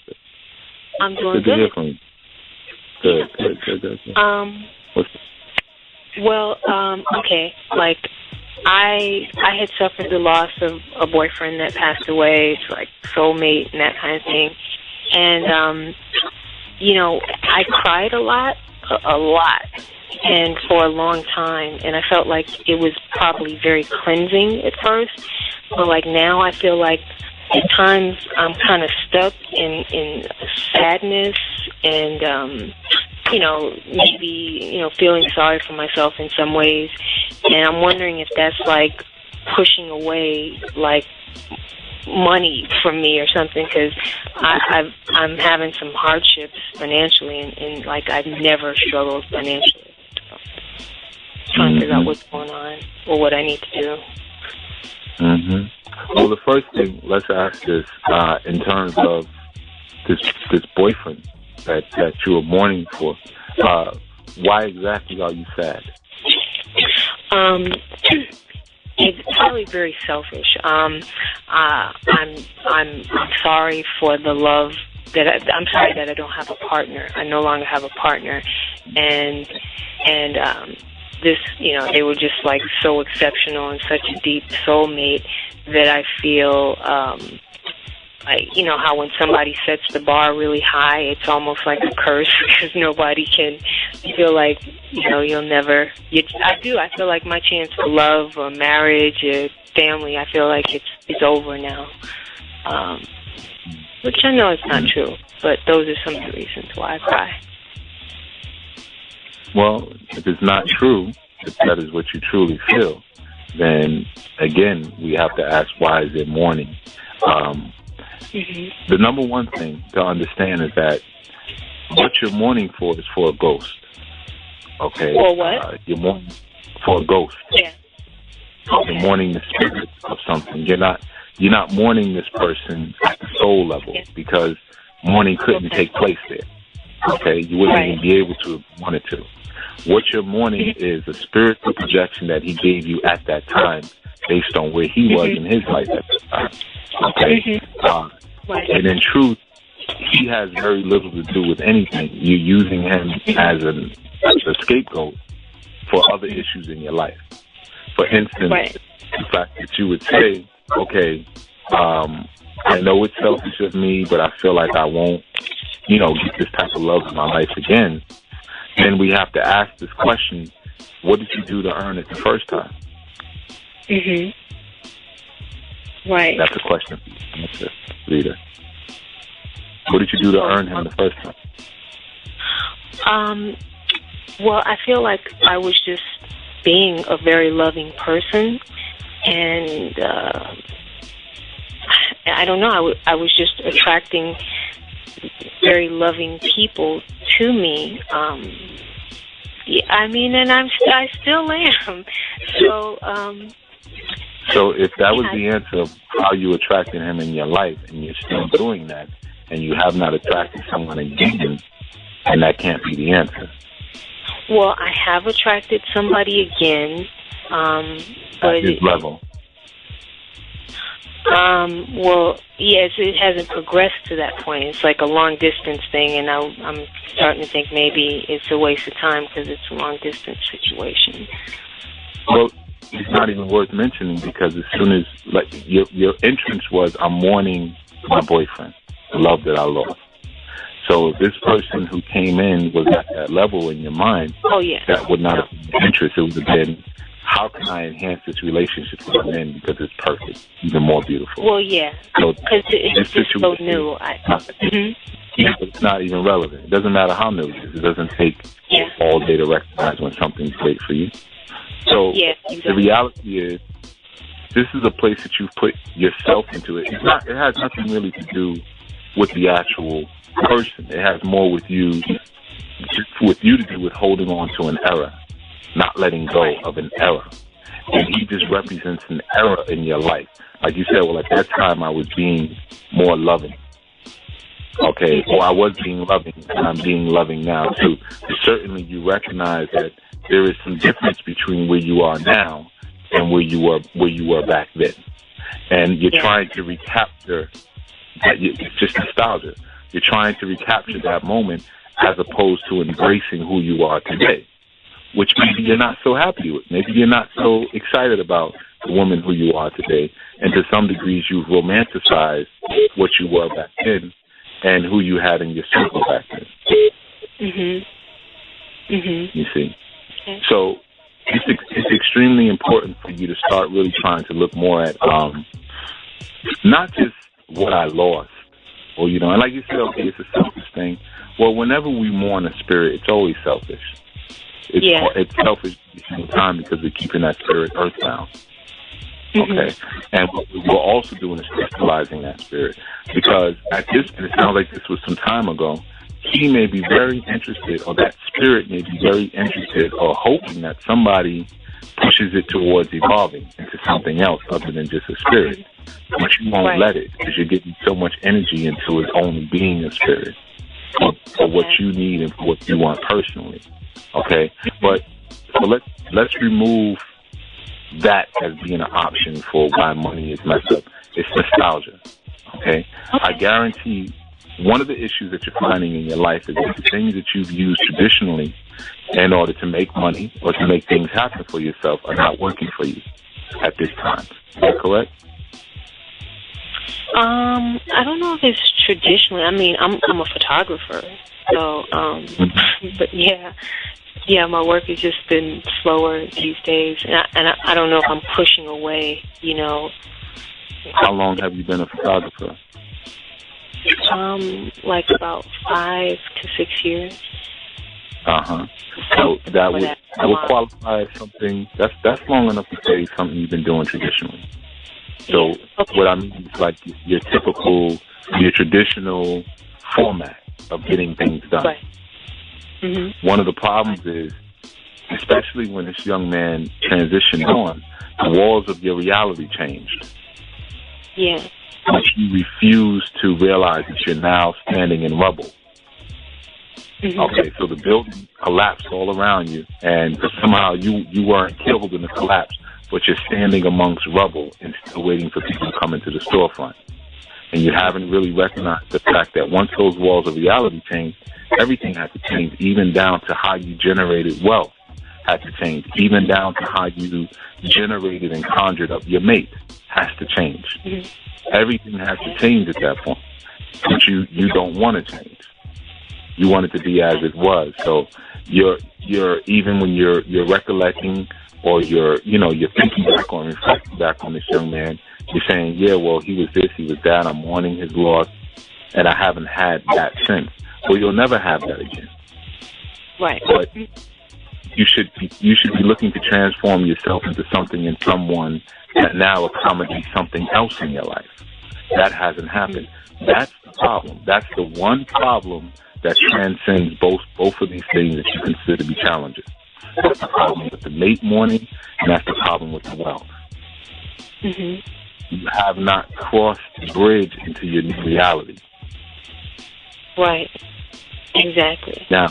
I'm doing good. Good to hear from you. Good. Okay. Like, I had suffered the loss of a boyfriend that passed away. It's like soulmate and that kind of thing. And, I cried a lot, and for a long time. And I felt like it was probably very cleansing at first. But, like, now I feel like at times I'm kind of stuck in sadness and, maybe, feeling sorry for myself in some ways. And I'm wondering if that's like pushing away like money from me or something, because I'm having some hardships financially, and like I've never struggled financially. So, trying to figure out what's going on or what I need to do. Mm-hmm. Well, the first thing, let's ask this in terms of this boyfriend that you were mourning for. Why exactly are you sad? It's probably very selfish. I'm sorry for the love I'm sorry that I don't have a partner. I no longer have a partner, and this, they were just like so exceptional and such a deep soulmate that I feel you know, how when somebody sets the bar really high, it's almost like a curse because nobody can. You feel like, you know, you'll never. I feel like my chance for love or marriage or family, I feel like it's over now. Which I know is not true, but those are some of the reasons why I cry. Well, if it's not true, if that is what you truly feel, then again, we have to ask, why is it mourning? The number one thing to understand is that what you're mourning for is for a ghost. Okay? For what? You're mourning for a ghost. Yeah. Okay. You're mourning the spirit of something. You're not mourning this person at the soul level, because mourning couldn't take place there. Okay? You wouldn't even be able to if you wanted to. What you're mourning is a spiritual projection that he gave you at that time based on where he was in his life at that time. Okay? And in truth, he has very little to do with anything. You're using him as a scapegoat for other issues in your life. For instance, the fact that you would say, okay, I know it's selfish of me, but I feel like I won't, you know, get this type of love in my life again. Then we have to ask this question, what did you do to earn it the first time? Right. That's a question for you, Mr. Leader. What did you do to earn him the first time? Well, I feel like I was just being a very loving person, and I don't know, I was just attracting very loving people to me. Yeah, I mean, and I still am. So if that was the answer of how you attracted him in your life, and you're still doing that, and you have not attracted someone again, and that can't be the answer. Well, I have attracted somebody again, but at this level. Well, yes, it hasn't progressed to that point. It's like a long distance thing, and I'm starting to think maybe it's a waste of time because it's a long distance situation. Well, it's not even worth mentioning, because as soon as, like, your entrance was, I'm mourning my boyfriend, the love that I lost. So if this person who came in was at that level in your mind, that would not have been interest. It would have been, how can I enhance this relationship with a man because it's perfect, even more beautiful? Well, yeah, because it's just so new. It's not even relevant. It doesn't matter how new it is. It doesn't take all day to recognize when something's great for you. So the reality is, this is a place that you've put yourself into. It has nothing really to do with the actual person. It has more with you to do with holding on to an error, not letting go of an error. And he just represents an error in your life. Like you said, well, at that time I was being more loving. Okay, or I was being loving, and I'm being loving now too. Certainly you recognize that there is some difference between where you are now and where you were back then. And you're trying to recapture that. It's just nostalgia. You're trying to recapture that moment as opposed to embracing who you are today, which maybe you're not so happy with. Maybe you're not so excited about the woman who you are today. And to some degrees, you've romanticized what you were back then and who you had in your circle back then. You see? Okay. So it's extremely important for you to start really trying to look more at not just what I lost, or, you know, and like you said, okay, it's a selfish thing. Well, whenever we mourn a spirit, it's always selfish. It's selfish at the same time because we're keeping that spirit earthbound. Okay? And what we're also doing is crystallizing that spirit. Because at this, and it sounds like this was some time ago, he may be very interested, or that spirit may be very interested or hoping that somebody pushes it towards evolving into something else other than just a spirit. But you won't let it, because you're getting so much energy into it only being a spirit for what you need and for what you want personally. Okay? But so let's remove that as being an option for why money is messed up. It's nostalgia. Okay? I guarantee one of the issues that you're finding in your life is that the things that you've used traditionally in order to make money or to make things happen for yourself are not working for you at this time. Is that correct? I don't know if it's traditionally. I mean, I'm a photographer, so but yeah, my work has just been slower these days, and I don't know if I'm pushing away. How long have you been a photographer? Like about 5 to 6 years. So that would qualify as something that's long enough to say something you've been doing traditionally. So what I mean is like your traditional format of getting things done. Right. Mm-hmm. One of the problems is, especially when this young man transitioned on, the walls of your reality changed. Yeah. But you refuse to realize that you're now standing in rubble. Mm-hmm. Okay, so the building collapsed all around you, and somehow you weren't killed in the collapse, but you're standing amongst rubble and still waiting for people to come into the storefront. And you haven't really recognized the fact that once those walls of reality change, everything had to change, even down to how you generated wealth had to change, even down to how you generated and conjured up your mate has to change. Mm-hmm. Everything has to change at that point, but you don't want to change. You want it to be as it was. So you're even when you're recollecting or you're thinking back on, reflecting back on this young man, you're saying, yeah, well, he was this, he was that, I'm mourning his loss, and I haven't had that since. Well, you'll never have that again. Right. But you should be looking to transform yourself into something and someone that now accommodates something else in your life. That hasn't happened. That's the problem. That's the one problem that transcends both of these things that you consider to be challenges. That's the problem with the mate mourning, and that's the problem with the wealth. Mm-hmm. You have not crossed the bridge into your new reality. Right. Exactly. Now,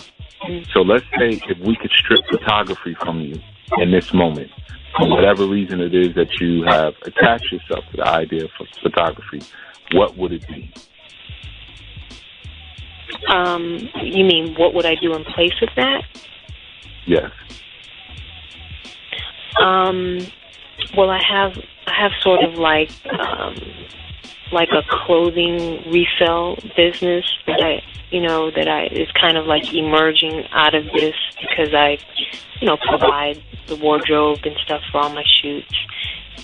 so let's say if we could strip photography from you in this moment, for whatever reason it is that you have attached yourself to the idea of photography, what would it be? You mean what would I do in place of that? Yes. Well, I have sort of like a clothing resale business that is kind of like emerging out of this because I, provide the wardrobe and stuff for all my shoots.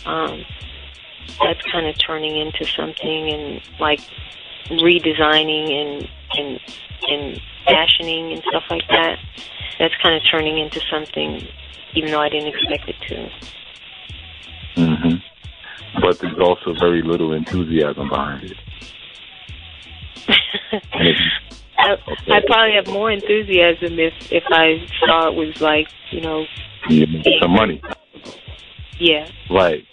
That's kind of turning into something and like redesigning and fashioning and stuff like that. That's kind of turning into something, even though I didn't expect it to. Mm-hmm. But there's also very little enthusiasm behind it. I'd probably have more enthusiasm if I saw it was like, you make some money. Yeah. Right.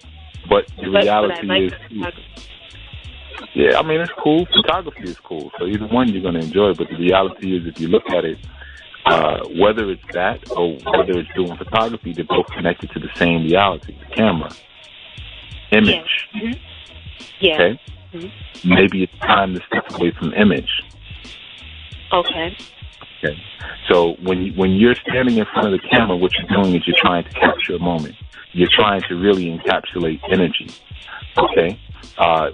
But the reality is, yeah, I mean, it's cool. Photography is cool. So either one you're going to enjoy. But the reality is, if you look at it, whether it's that or whether it's doing photography, they're both connected to the same reality, the camera, image. Yeah. Mm-hmm. Yeah. Okay? Mm-hmm. Maybe it's time to step away from image. Okay. Okay. So when you're standing in front of the camera, what you're doing is you're trying to capture a moment. You're trying to really encapsulate energy. Okay.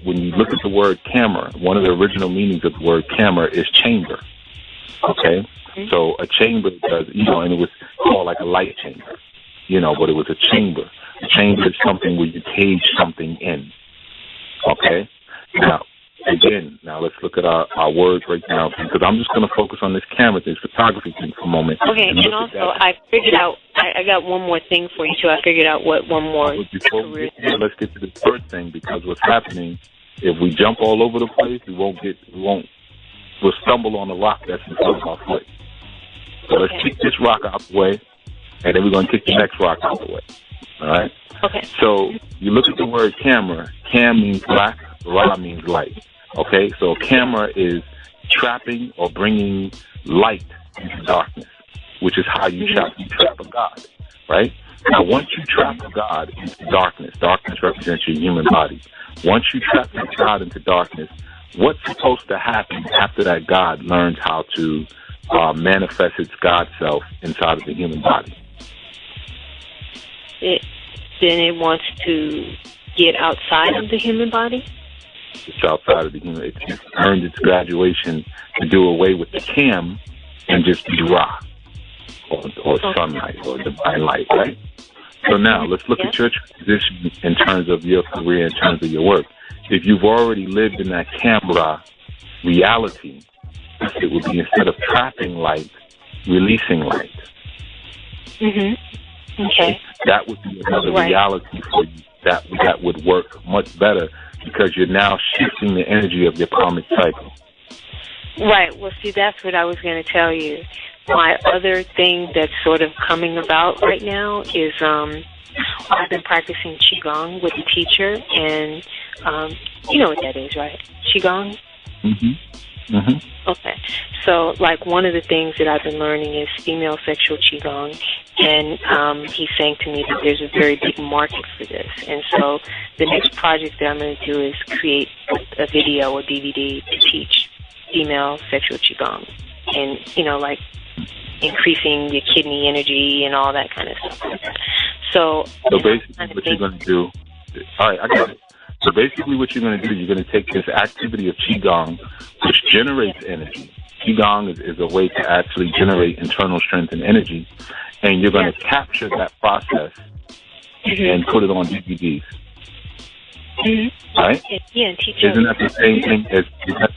When you look at the word camera, one of the original meanings of the word camera is chamber. Okay. Mm-hmm. So a chamber does, and it was called like a light chamber, but it was a chamber. A chamber is something where you cage something in. Okay. Now let's look at our word breakdown, because I'm just going to focus on this camera thing, photography thing for a moment. Okay, and also I figured out, I got one more thing for you too. I figured out what one more before we get there, let's get to the third thing, because what's happening, if we jump all over the place, we'll stumble on the rock that's in front of our foot. So let's kick this rock out the way, and then we're going to kick the next rock out the way. All right? Okay. So you look at the word camera. Cam means black, ra means light. Okay, so camera is trapping or bringing light into darkness, which is how you trap a God, right? Now, once you trap a God into darkness represents your human body. Once you trap that God into darkness, what's supposed to happen after that God learns how to manifest its God self inside of the human body? Then it wants to get outside of the human body? It's outside of the human. It's earned its graduation to do away with the cam and just be Ra or sunlight or divine light, right? So now let's look at your transition in terms of your career, in terms of your work. If you've already lived in that camera reality, it would be, instead of trapping light, releasing light. Okay. That would be another reality for you. That would work much better because you're now shifting the energy of your karmic cycle. Right. Well, see, that's what I was going to tell you. My other thing that's sort of coming about right now is I've been practicing Qigong with a teacher, and you know what that is, right? Qigong? Okay. So, like, one of the things that I've been learning is female sexual Qigong, and he's saying to me that there's a very big market for this. And so the next project that I'm going to do is create a video or DVD to teach female sexual Qigong, and, you know, like, increasing your kidney energy and all that kind of stuff. So basically what you're going to do, all right, I got it. So basically what you're going to do, you're going to take this activity of Qigong, which generates energy. Qigong is a way to actually generate internal strength and energy, and you're going to capture that process and put it on DVDs. Right? Yeah, and teach Isn't that the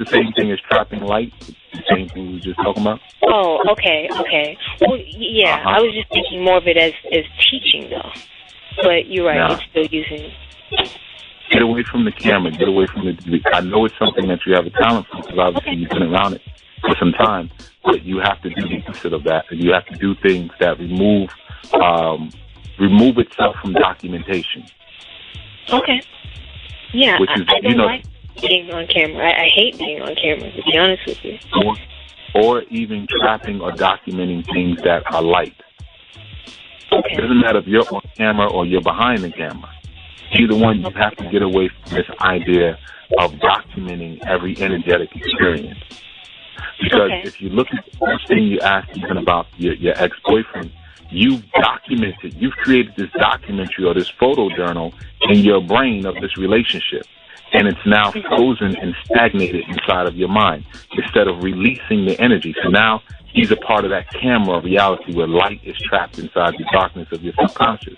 same thing as trapping light? The same thing we were just talking about? Oh, okay. Well, yeah, I was just thinking more of it as teaching, though. But you're right, it's still using. Get away from the camera. Get away from the TV. I know it's something that you have a talent for, because obviously you've been around it for some time, but you have to do the opposite of that, and you have to do things that remove itself from documentation. Okay. Yeah, which is, I don't like being on camera. I hate being on camera, to be honest with you. Or even trapping or documenting things that are light. Okay. It doesn't matter if you're on camera or you're behind the camera. Either one, you have to get away from this idea of documenting every energetic experience. Because if you look at the first thing you asked even about your ex-boyfriend, you've documented, you've created this documentary or this photo journal in your brain of this relationship. And it's now frozen and stagnated inside of your mind instead of releasing the energy. So now he's a part of that camera reality where light is trapped inside the darkness of your subconscious.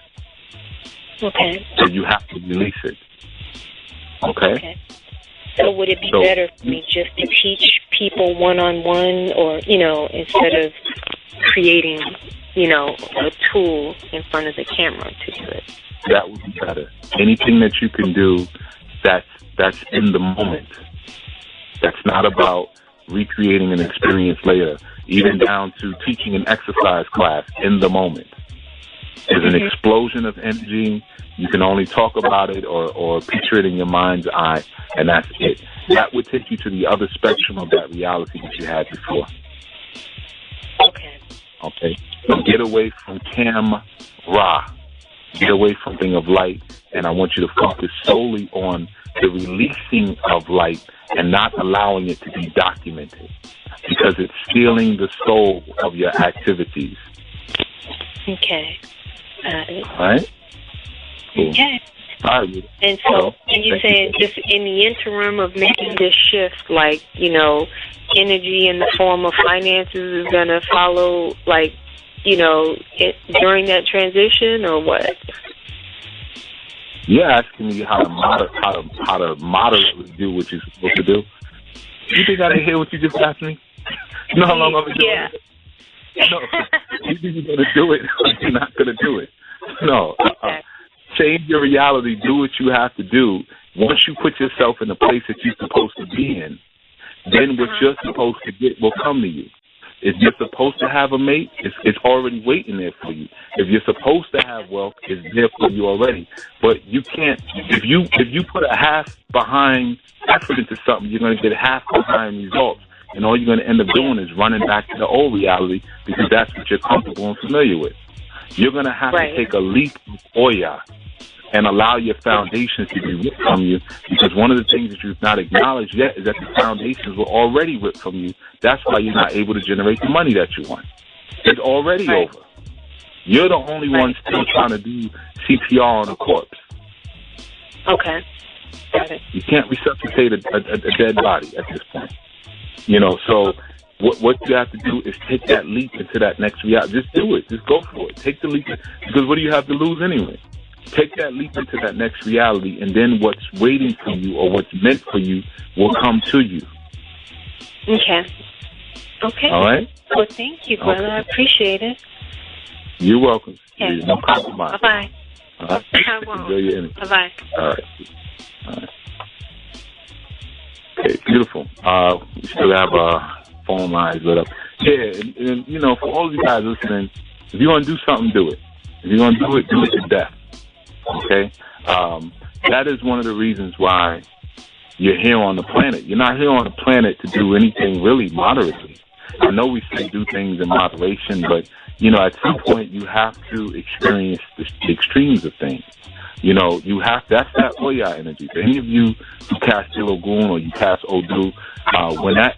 Okay. So you have to release it. Okay? So would it be better for me just to teach people one-on-one, or, you know, instead of creating, you know, a tool in front of the camera to do it? That would be better. Anything that you can do that's in the moment. That's not about recreating an experience later, even down to teaching an exercise class in the moment. There's an explosion of energy. You can only talk about it or picture it in your mind's eye, and that's it. That would take you to the other spectrum of that reality that you had before. Okay. So get away from camera. Get away from thing of light, and I want you to focus solely on the releasing of light and not allowing it to be documented, because it's stealing the soul of your activities. Okay. All right? Cool. Okay. All right. And so, and you're saying just in the interim of making this shift, like, you know, energy in the form of finances is going to follow, like, you know, during that transition, or what? You're asking me how to moderately do what you're supposed to do. You think I didn't hear what you just asked me? You know how long I've been doing it? No. You think you're going to do it, or you're not going to do it. No. Change your reality. Do what you have to do. Once you put yourself in the place that you're supposed to be in, then what you're supposed to get will come to you. If you're supposed to have a mate, it's already waiting there for you. If you're supposed to have wealth, it's there for you already. But you can't. If you put a half behind effort into something, you're going to get half behind results, and all you're going to end up doing is running back to the old reality, because that's what you're comfortable and familiar with. You're going to have to take a leap of Oya and allow your foundations to be ripped from you, because one of the things that you've not acknowledged yet is that the foundations were already ripped from you. That's why you're not able to generate the money that you want. It's already over. You're the only one still trying to do CPR on a corpse. Okay. Got it. You can't resuscitate a dead body at this point. You know, so what you have to do is take that leap into that next reality. Just do it. Just go for it. Take the leap, because what do you have to lose anyway? Take that leap into that next reality, and then what's waiting for you or what's meant for you will come to you. Okay. Okay. All right? Well, thank you, brother. Okay. I appreciate it. You're welcome. Okay. No compromise. Bye-bye. All right? I won't. Enjoy your energy. Bye-bye. All right. All right. Okay, beautiful. We still have phone lines lit up. Yeah, and you know, for all of you guys listening, if you're going to do something, do it. If you're going to do it to death. Okay? That is one of the reasons why you're here on the planet. You're not here on the planet to do anything really moderately. I know we say do things in moderation, but, you know, at some point you have to experience the extremes of things. You know, you have, that's that Oya energy. For any of you who cast Ilogun or you cast Odu, when that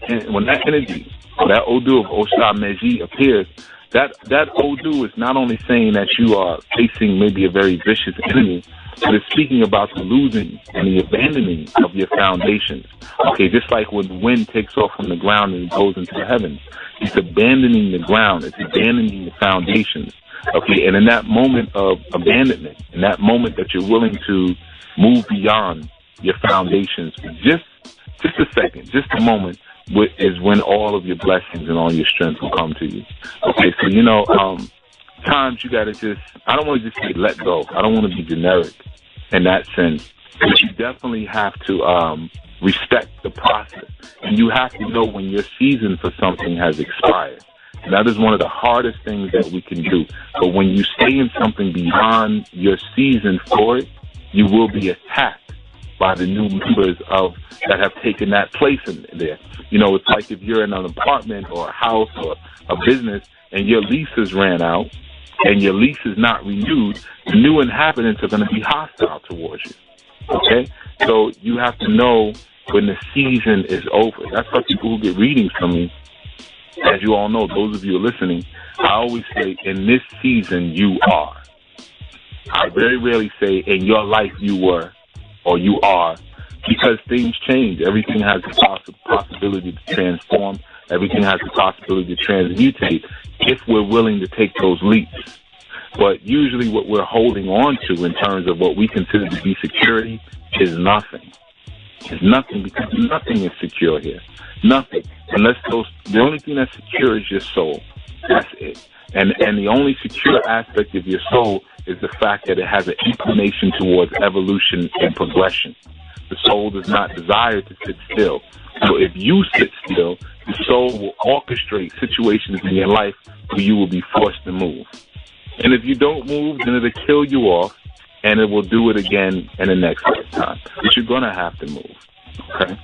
energy, or that Odu of Osha Meji appears, that Odu is not only saying that you are facing maybe a very vicious enemy, but it's speaking about the losing and the abandoning of your foundations. Okay, just like when the wind takes off from the ground and it goes into the heavens, it's abandoning the ground, it's abandoning the foundations. Okay, and in that moment of abandonment, in that moment that you're willing to move beyond your foundations, just a second, just a moment, is when all of your blessings and all your strength will come to you. Okay, so, you know, times you got to just, I don't want to just say let go. I don't want to be generic in that sense. But you definitely have to respect the process. And you have to know when your season for something has expired. And that is one of the hardest things that we can do. But when you stay in something beyond your season for it, you will be attacked by the new members that have taken that place in there. You know, it's like if you're in an apartment or a house or a business and your leases ran out and your lease is not renewed, the new inhabitants are going to be hostile towards you. Okay? So you have to know when the season is over. That's why people who get readings from me, as you all know, those of you who are listening, I always say, in this season, you are. I very rarely say, in your life, you were or you are, because things change. Everything has the possibility to transform. Everything has the possibility to transmutate if we're willing to take those leaps. But usually what we're holding on to in terms of what we consider to be security is nothing. It's nothing, because nothing is secure here. Nothing. Unless the only thing that's secure is your soul. That's it. And the only secure aspect of your soul is the fact that it has an inclination towards evolution and progression. The soul does not desire to sit still. So if you sit still, the soul will orchestrate situations in your life where you will be forced to move. And if you don't move, then it'll kill you off, and it will do it again in the next lifetime. But you're going to have to move. Okay?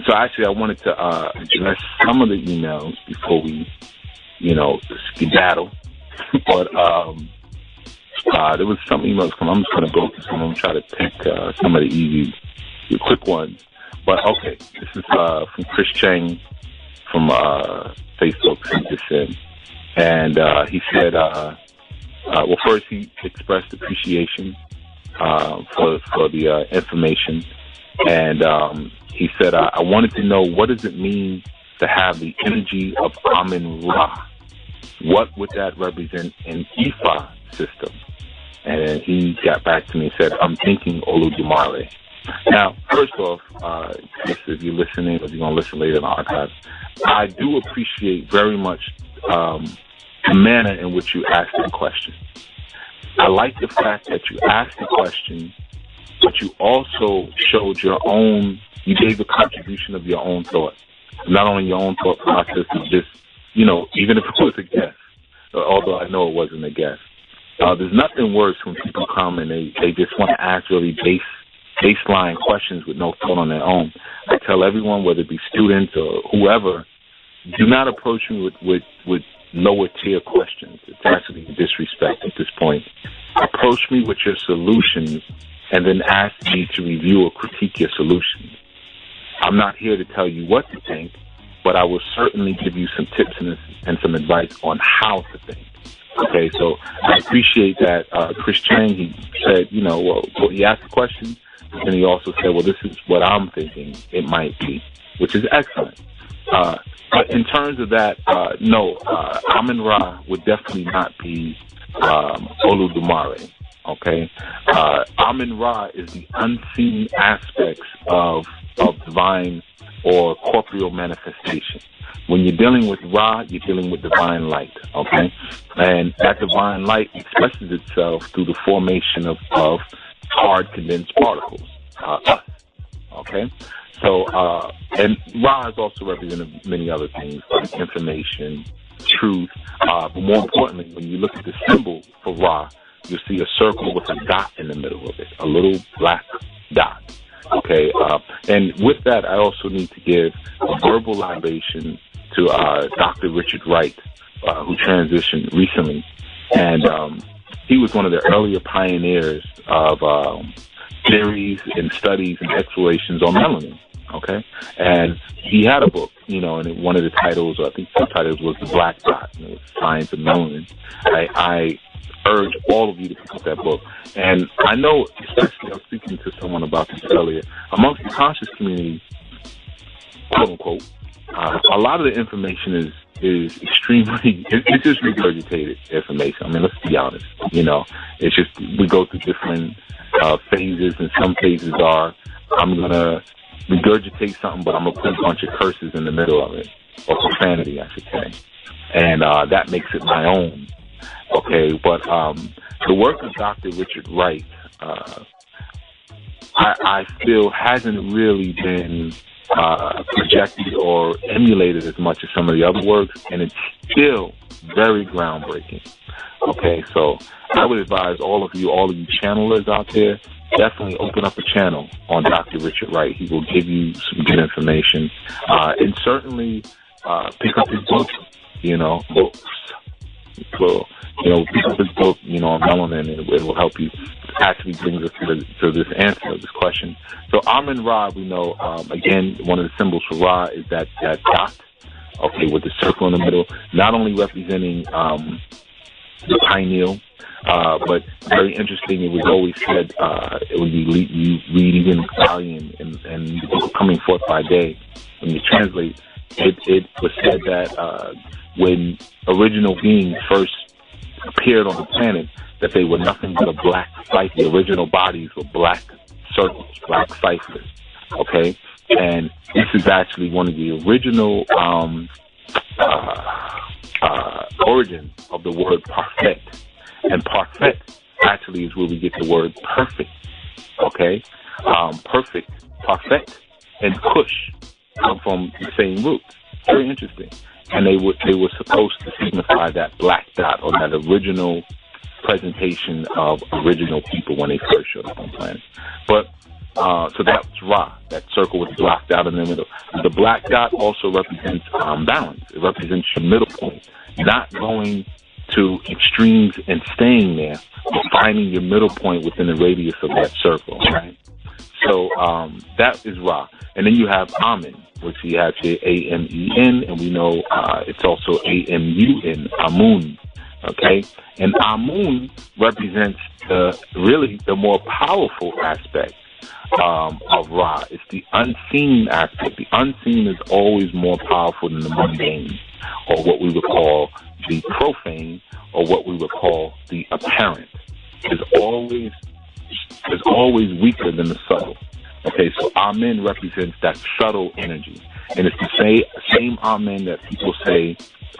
So actually, I wanted to address some of the emails before we, skedaddle. But there was some emails coming. I'm just going to go through some. I'm try to pick some of the quick ones. But okay, this is from Chris Chang from Facebook. Sent this in, and he said, well, first he expressed appreciation for the information, and he said, I wanted to know, what does it mean to have the energy of Amun-Ra? What would that represent in Ifa system? And he got back to me and said, I'm thinking Oludumare. Now, first off, if you're listening or you're going to listen later in the archives, I do appreciate very much the manner in which you asked the question. I like the fact that you asked the question, but you also showed you gave a contribution of your own thought. Not only your own thought process, but just, even if it was a guess, although I know it wasn't a guess. There's nothing worse when people come and they just want to ask really baseline questions with no thought on their own. I tell everyone, whether it be students or whoever, do not approach me with lower tier questions. It's actually disrespect at this point. Approach me with your solutions and then ask me to review or critique your solutions. I'm not here to tell you what to think, but I will certainly give you some tips and some advice on how to think. Okay, so I appreciate that. Chris Chang, he said, he asked the question, And he also said, well, this is what I'm thinking it might be, which is excellent. But in terms of that, no, Amun-Ra would definitely not be Oludumare. Okay, Amun-Ra is the unseen aspects of divine or corporeal manifestation. When you're dealing with Ra, you're dealing with divine light. Okay, and that divine light expresses itself through the formation of hard condensed particles. Us. Okay, so and Ra is also represented many other things like information, truth, but more importantly, when you look at the symbol for Ra, you'll see a circle with a dot in the middle of it, a little black dot. Okay, and with that, I also need to give a verbal libation to Dr. Richard Wright, who transitioned recently, and he was one of the earlier pioneers of theories and studies and explorations on melanin. Okay, and he had a book, and one of the titles, or I think subtitles, was The Black Dot, Science of Melanin. I urge all of you to pick up that book. And I know, especially I was speaking to someone about this earlier, amongst the conscious community, quote unquote, a lot of the information is extremely, it's just regurgitated information. I mean, let's be honest, it's just, we go through different phases, and some phases are, I'm going to regurgitate something, but I'm going to put a bunch of curses in the middle of it, or profanity, I should say. And that makes it my own. Okay, but the work of Dr. Richard Wright, I feel hasn't really been projected or emulated as much as some of the other works, and it's still very groundbreaking. Okay, so I would advise all of you channelers out there, definitely open up a channel on Dr. Richard Wright. He will give you some good information, and certainly pick up his book, books. So, pick up his book, on melanin, and it will help you. Actually brings us to this answer of this question. So Amun-Ra, we know, again, one of the symbols for Ra is that dot, okay, with the circle in the middle, not only representing the pineal, but very interesting, it was always said, when you read even Italian and the book Coming Forth by Day, when you translate, it was said that when original beings first appeared on the planet, that they were nothing but a black cipher. The original bodies were black circles, black ciphers. Okay, and this is actually one of the original origins of the word parfait, and parfait actually is where we get the word perfect. Okay, perfect, parfait, and kush come from the same root. Very interesting. And they were supposed to signify that black dot, or that original presentation of original people when they first showed up on the planet. But so that's Ra, that circle with the black dot in the middle. The black dot also represents balance. It represents your middle point, not going to extremes and staying there, but finding your middle point within the radius of that circle. Right. So that is Ra, and then you have Amen, which he has here, A-M-E-N, and we know it's also A-M-U-N, Amun, okay? And Amun represents really the more powerful aspect of Ra. It's the unseen aspect. The unseen is always more powerful than the mundane, or what we would call the profane, or what we would call the apparent. Is always weaker than the subtle. Okay, so Amen represents that subtle energy. And it's the same Amen that people say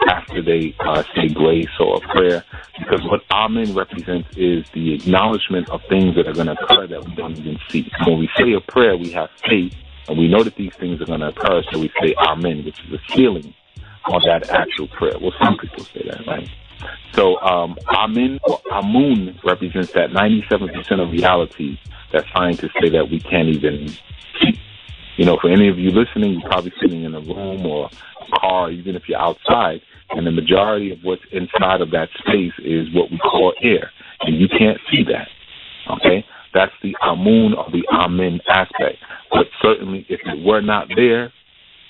after they say grace or a prayer, because what Amen represents is the acknowledgement of things that are going to occur that we don't even see. When we say a prayer, we have faith, and we know that these things are going to occur, so we say Amen, which is a sealing on that actual prayer. Well, some people say that, right? So Amen or Amun represents that 97% of reality that scientists say that we can't even see. For any of you listening, you're probably sitting in a room or a car, even if you're outside, and the majority of what's inside of that space is what we call air, and you can't see that. Okay? That's the Amun or the Amen aspect. But certainly, if it were not there,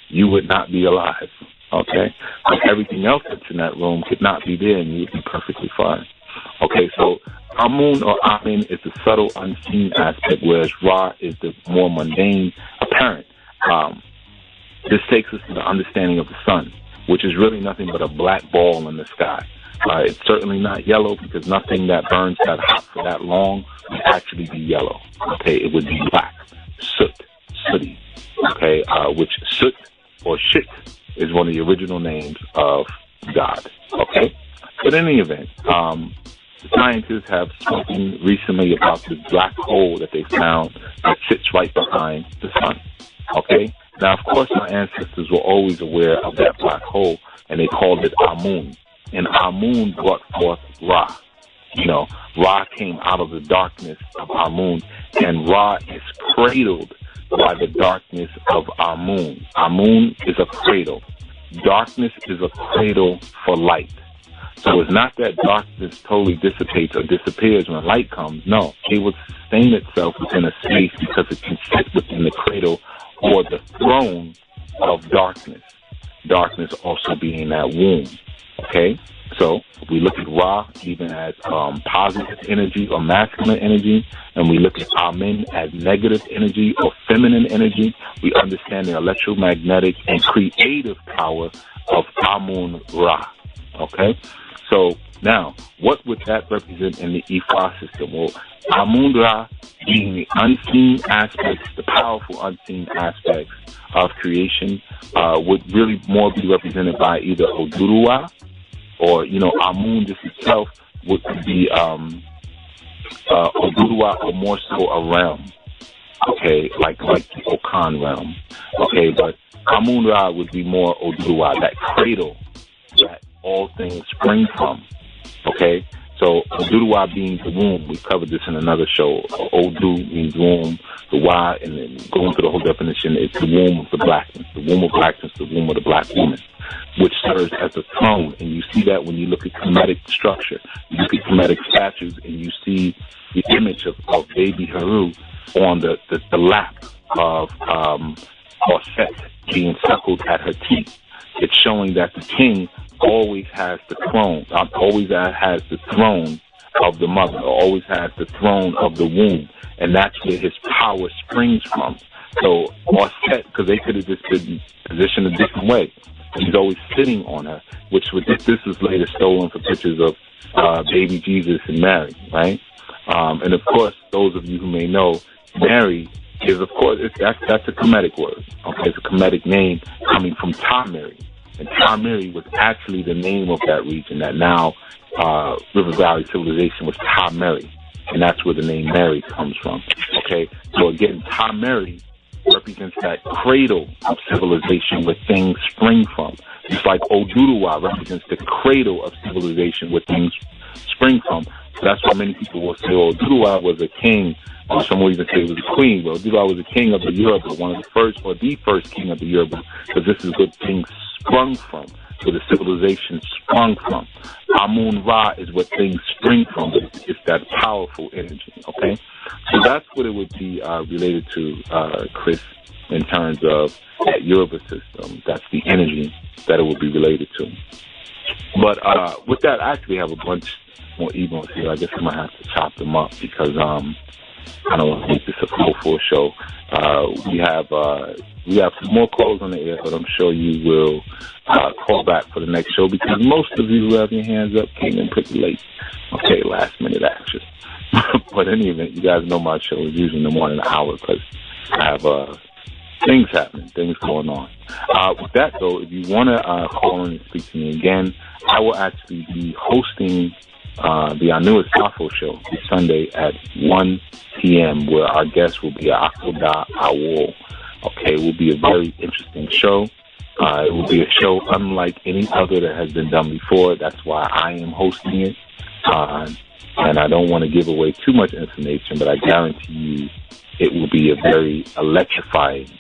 you would not be alive. Okay? But everything else that's in that room could not be there, and you would be perfectly fine. Okay, so Amun or Amin is the subtle, unseen aspect, whereas Ra is the more mundane, apparent. This takes us to the understanding of the sun, which is really nothing but a black ball in the sky. It's certainly not yellow, because nothing that burns that hot for that long would actually be yellow. Okay, it would be black, sooty. Okay, which soot or shit is one of the original names of God. Okay, but in any event, scientists have spoken recently about this black hole that they found that sits right behind the sun. Okay, now of course our ancestors were always aware of that black hole, and they called it Amun. And Amun brought forth Ra. You know, Ra came out of the darkness of Amun, and Ra is cradled by the darkness of Amun. Amun is a cradle. Darkness is a cradle for light. So it's not that darkness totally dissipates or disappears when light comes. No, it will sustain itself within a space because it can sit within the cradle or the throne of darkness. Darkness also being that womb. Okay, so we look at Ra even as positive energy or masculine energy, and we look at Amin as negative energy or feminine energy. We understand the electromagnetic and creative power of Amun Ra. Okay, so now what would that represent in the Ifa system? Well, Amun Ra being the unseen aspects, the powerful unseen aspects of creation, would really more be represented by either Oduruwa, or, you know, Amun just itself would be Oduruwa, or more so a realm, okay, like the Okan realm, okay, but Amun Ra would be more Oduruwa, that cradle that all things spring from, okay. So Oduruwa being the womb, we covered this in another show. Odu means womb, the Y, and then going through the whole definition, it's the womb of the blackness, the womb of blackness, the womb of the black woman, which serves as a throne. And you see that when you look at Kemetic structure. You look at Kemetic statues, and you see the image of baby Haru on the lap of Set being suckled at her teeth. It's showing that the king always has the throne, always has the throne of the mother, always has the throne of the womb, and that's where his power springs from. So, Set, because they could have just been positioned a different way, he's always sitting on her, which this was later stolen for pictures of baby Jesus and Mary, right? And of course, those of you who may know, Mary is, of course, that's a Kemetic word. Okay, it's a Kemetic name coming from Tamiri. And Tamiri was actually the name of that region that now River Valley civilization was Tamiri. And that's where the name Mary comes from. Okay, so again, Tamiri represents that cradle of civilization where things spring from. Just like Oduruwa represents the cradle of civilization where things spring from. So that's why many people will say, oh, Oduruwa was a king, or some will even say it was a queen. Well, Oduruwa was a king of the Yoruba, one of the first, or the first king of the Yoruba, because this is where things sprung from, where the civilization sprung from. Amun Ra is what things spring from. It's that powerful energy, okay? So that's what it would be related to, Chris, in terms of that Yoruba system. That's the energy that it would be related to. But with that, I actually have a bunch more emails here. I guess I might have to chop them up because I don't want to make this a full show. We have some more calls on the air, but I'm sure you will call back for the next show because most of you who have your hands up came in pretty late. Okay, last minute action. But in any event, you guys know my show is usually in the morning hour because I have things happening, things going on. With that, though, if you want to call in and speak to me again, I will actually be hosting the Anu Asafo show this Sunday at 1 p.m. where our guest will be Akoda Awo. Okay, it will be a very interesting show. It will be a show unlike any other that has been done before. That's why I am hosting it. And I don't want to give away too much information, but I guarantee you it will be a very electrifying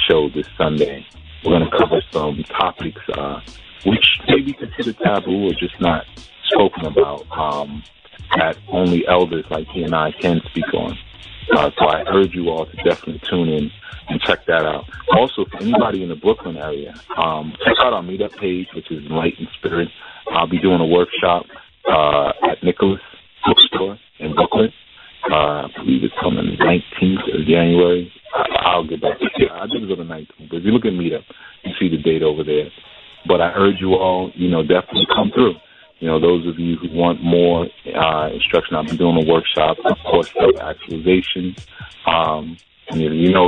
show this Sunday. We're going to cover some topics which may be considered taboo or just not spoken about that only elders like he and I can speak on. So I urge you all to definitely tune in and check that out. Also, for anybody in the Brooklyn area, check out our meetup page, which is Enlightened Spirit. I'll be doing a workshop at Nicholas Bookstore in Brooklyn. I believe it's on the 19th of January. I'll get back to you. I think it's on the 19th. But if you look at Meetup, you see the date over there. But I urge you all, definitely come through. Those of you who want more instruction, I've been doing a workshop, of course, self-actualization.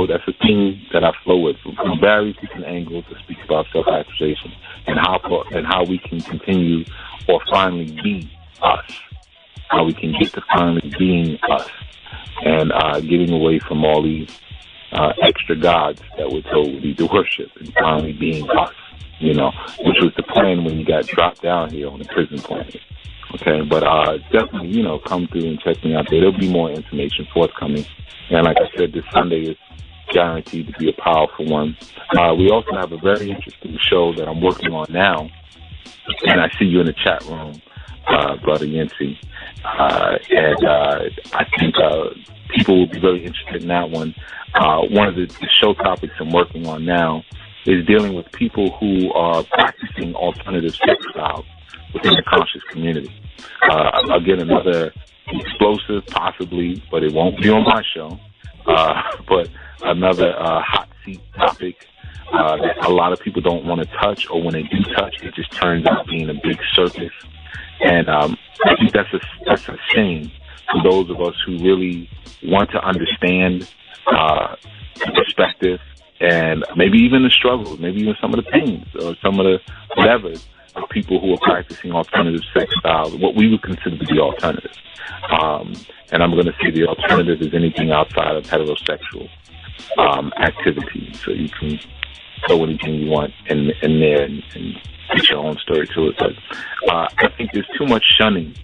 That's a thing that I flow with from various different angles to speak about self-actualization and how we can continue or finally be us. How we can get to finally being us and getting away from all these extra gods that we're told we need to worship and finally being us, which was the plan when you got dropped down here on the prison planet. Okay, but definitely, come through and check me out there. There'll be more information forthcoming. And like I said, this Sunday is guaranteed to be a powerful one. We also have a very interesting show that I'm working on now, and I see you in the chat room, Brother Yancey. And I think people will be very interested in that one. One of the show topics I'm working on now is dealing with people who are practicing alternative sex styles within the conscious community. Again, another explosive, possibly, but it won't be on my show, but another hot seat topic that a lot of people don't want to touch, or when they do touch, it just turns out being a big circus. And I think that's a shame for those of us who really want to understand the perspective and maybe even the struggles, maybe even some of the pains or some of the whatever of people who are practicing alternative sex styles, what we would consider to be alternative. And I'm going to say the alternative is anything outside of heterosexual activity. So you can throw anything you want in there and put your own story to it. But I think there's too much shunning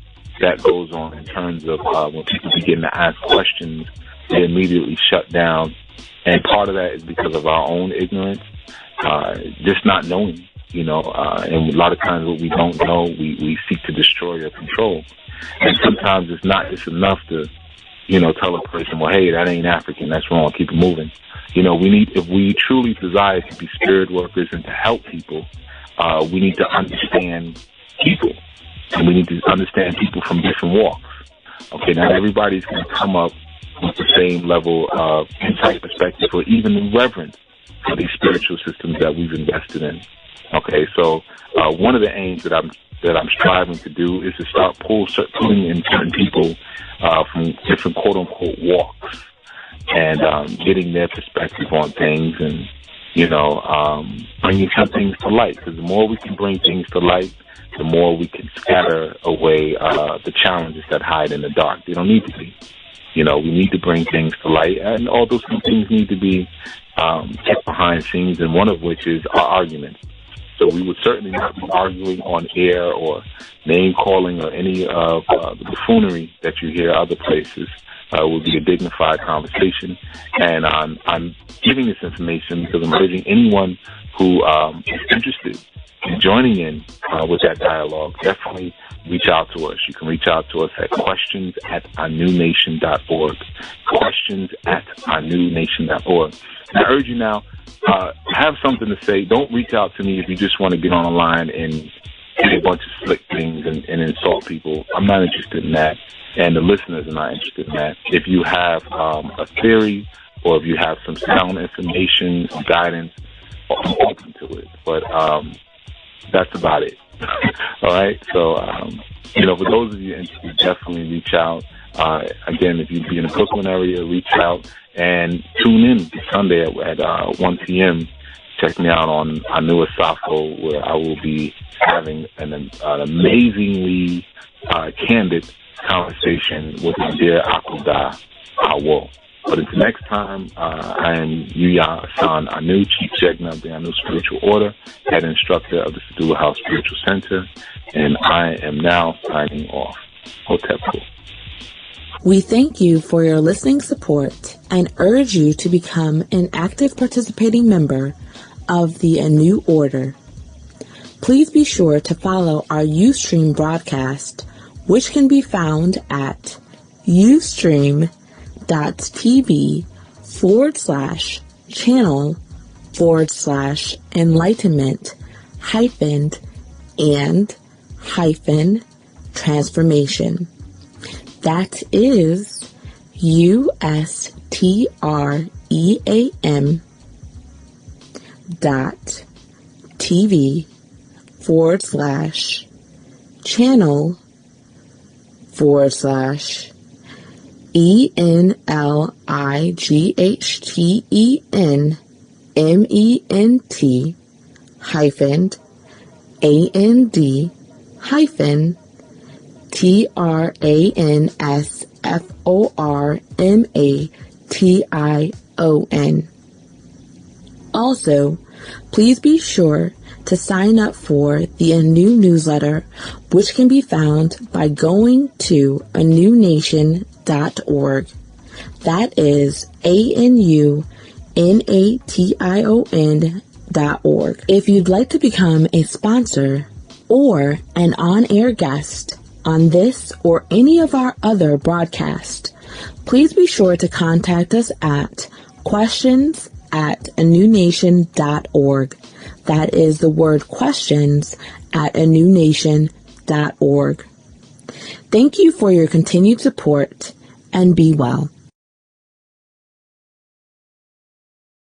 that goes on in terms of when people begin to ask questions, they immediately shut down. And part of that is because of our own ignorance, just not knowing, and a lot of times what we don't know, we seek to destroy or control. And sometimes it's not just enough to, tell a person, well, hey, that ain't African, that's wrong, keep it moving. If we truly desire to be spirit workers and to help people, we need to understand people. And we need to understand people from different walks. Okay, not everybody's going to come up with the same level of insight, perspective, or even reverence for these spiritual systems that we've invested in. Okay, so one of the aims that I'm striving to do is to start pulling in certain people from different quote-unquote walks and getting their perspective on things and, bringing some things to light. Because the more we can bring things to light, the more we can scatter away the challenges that hide in the dark. They don't need to be. We need to bring things to light, and all those things need to be kept behind scenes, and one of which is our arguments. So we would certainly not be arguing on air or name-calling or any of the buffoonery that you hear other places. It would be a dignified conversation. And I'm giving this information because I'm urging anyone who is interested in joining in with that dialogue, definitely reach out to us. You can reach out to us at questions@anunation.org. Questions@anunation.org. And I urge you now, have something to say. Don't reach out to me if you just want to get on the line and say a bunch of slick things and insult people. I'm not interested in that, and the listeners are not interested in that. If you have a theory or if you have some sound information, some guidance, I'm open to it. But that's about it. All right? So, for those of you interested, definitely reach out. Again, if you'd be in the Brooklyn area, reach out and tune in Sunday at 1 p.m. Check me out on Anu Asafo, where I will be having an amazingly candid conversation with my dear Akuda Awo. But until next time, I am Yuya Assaan-ANU, Chief Jegna of the ANU Spiritual Order, head instructor of the Sadulu House Spiritual Center, and I am now signing off. Hotep. We thank you for your listening support and urge you to become an active participating member of the ANU Order. Please be sure to follow our Ustream broadcast, which can be found at ustream.tv/channel/enlightenment-and- transformation. That is USTR.TV/channel/ENLIGHTENMENT TRANSFORMATION. Also, please be sure to sign up for the ANU newsletter, which can be found by going to anunation.org. That is ANUNATION.org. If you'd like to become a sponsor or an on-air guest on this or any of our other broadcasts, please be sure to contact us at questions@anunation.org. That is the word questions at anunation.org. Thank you for your continued support and be well.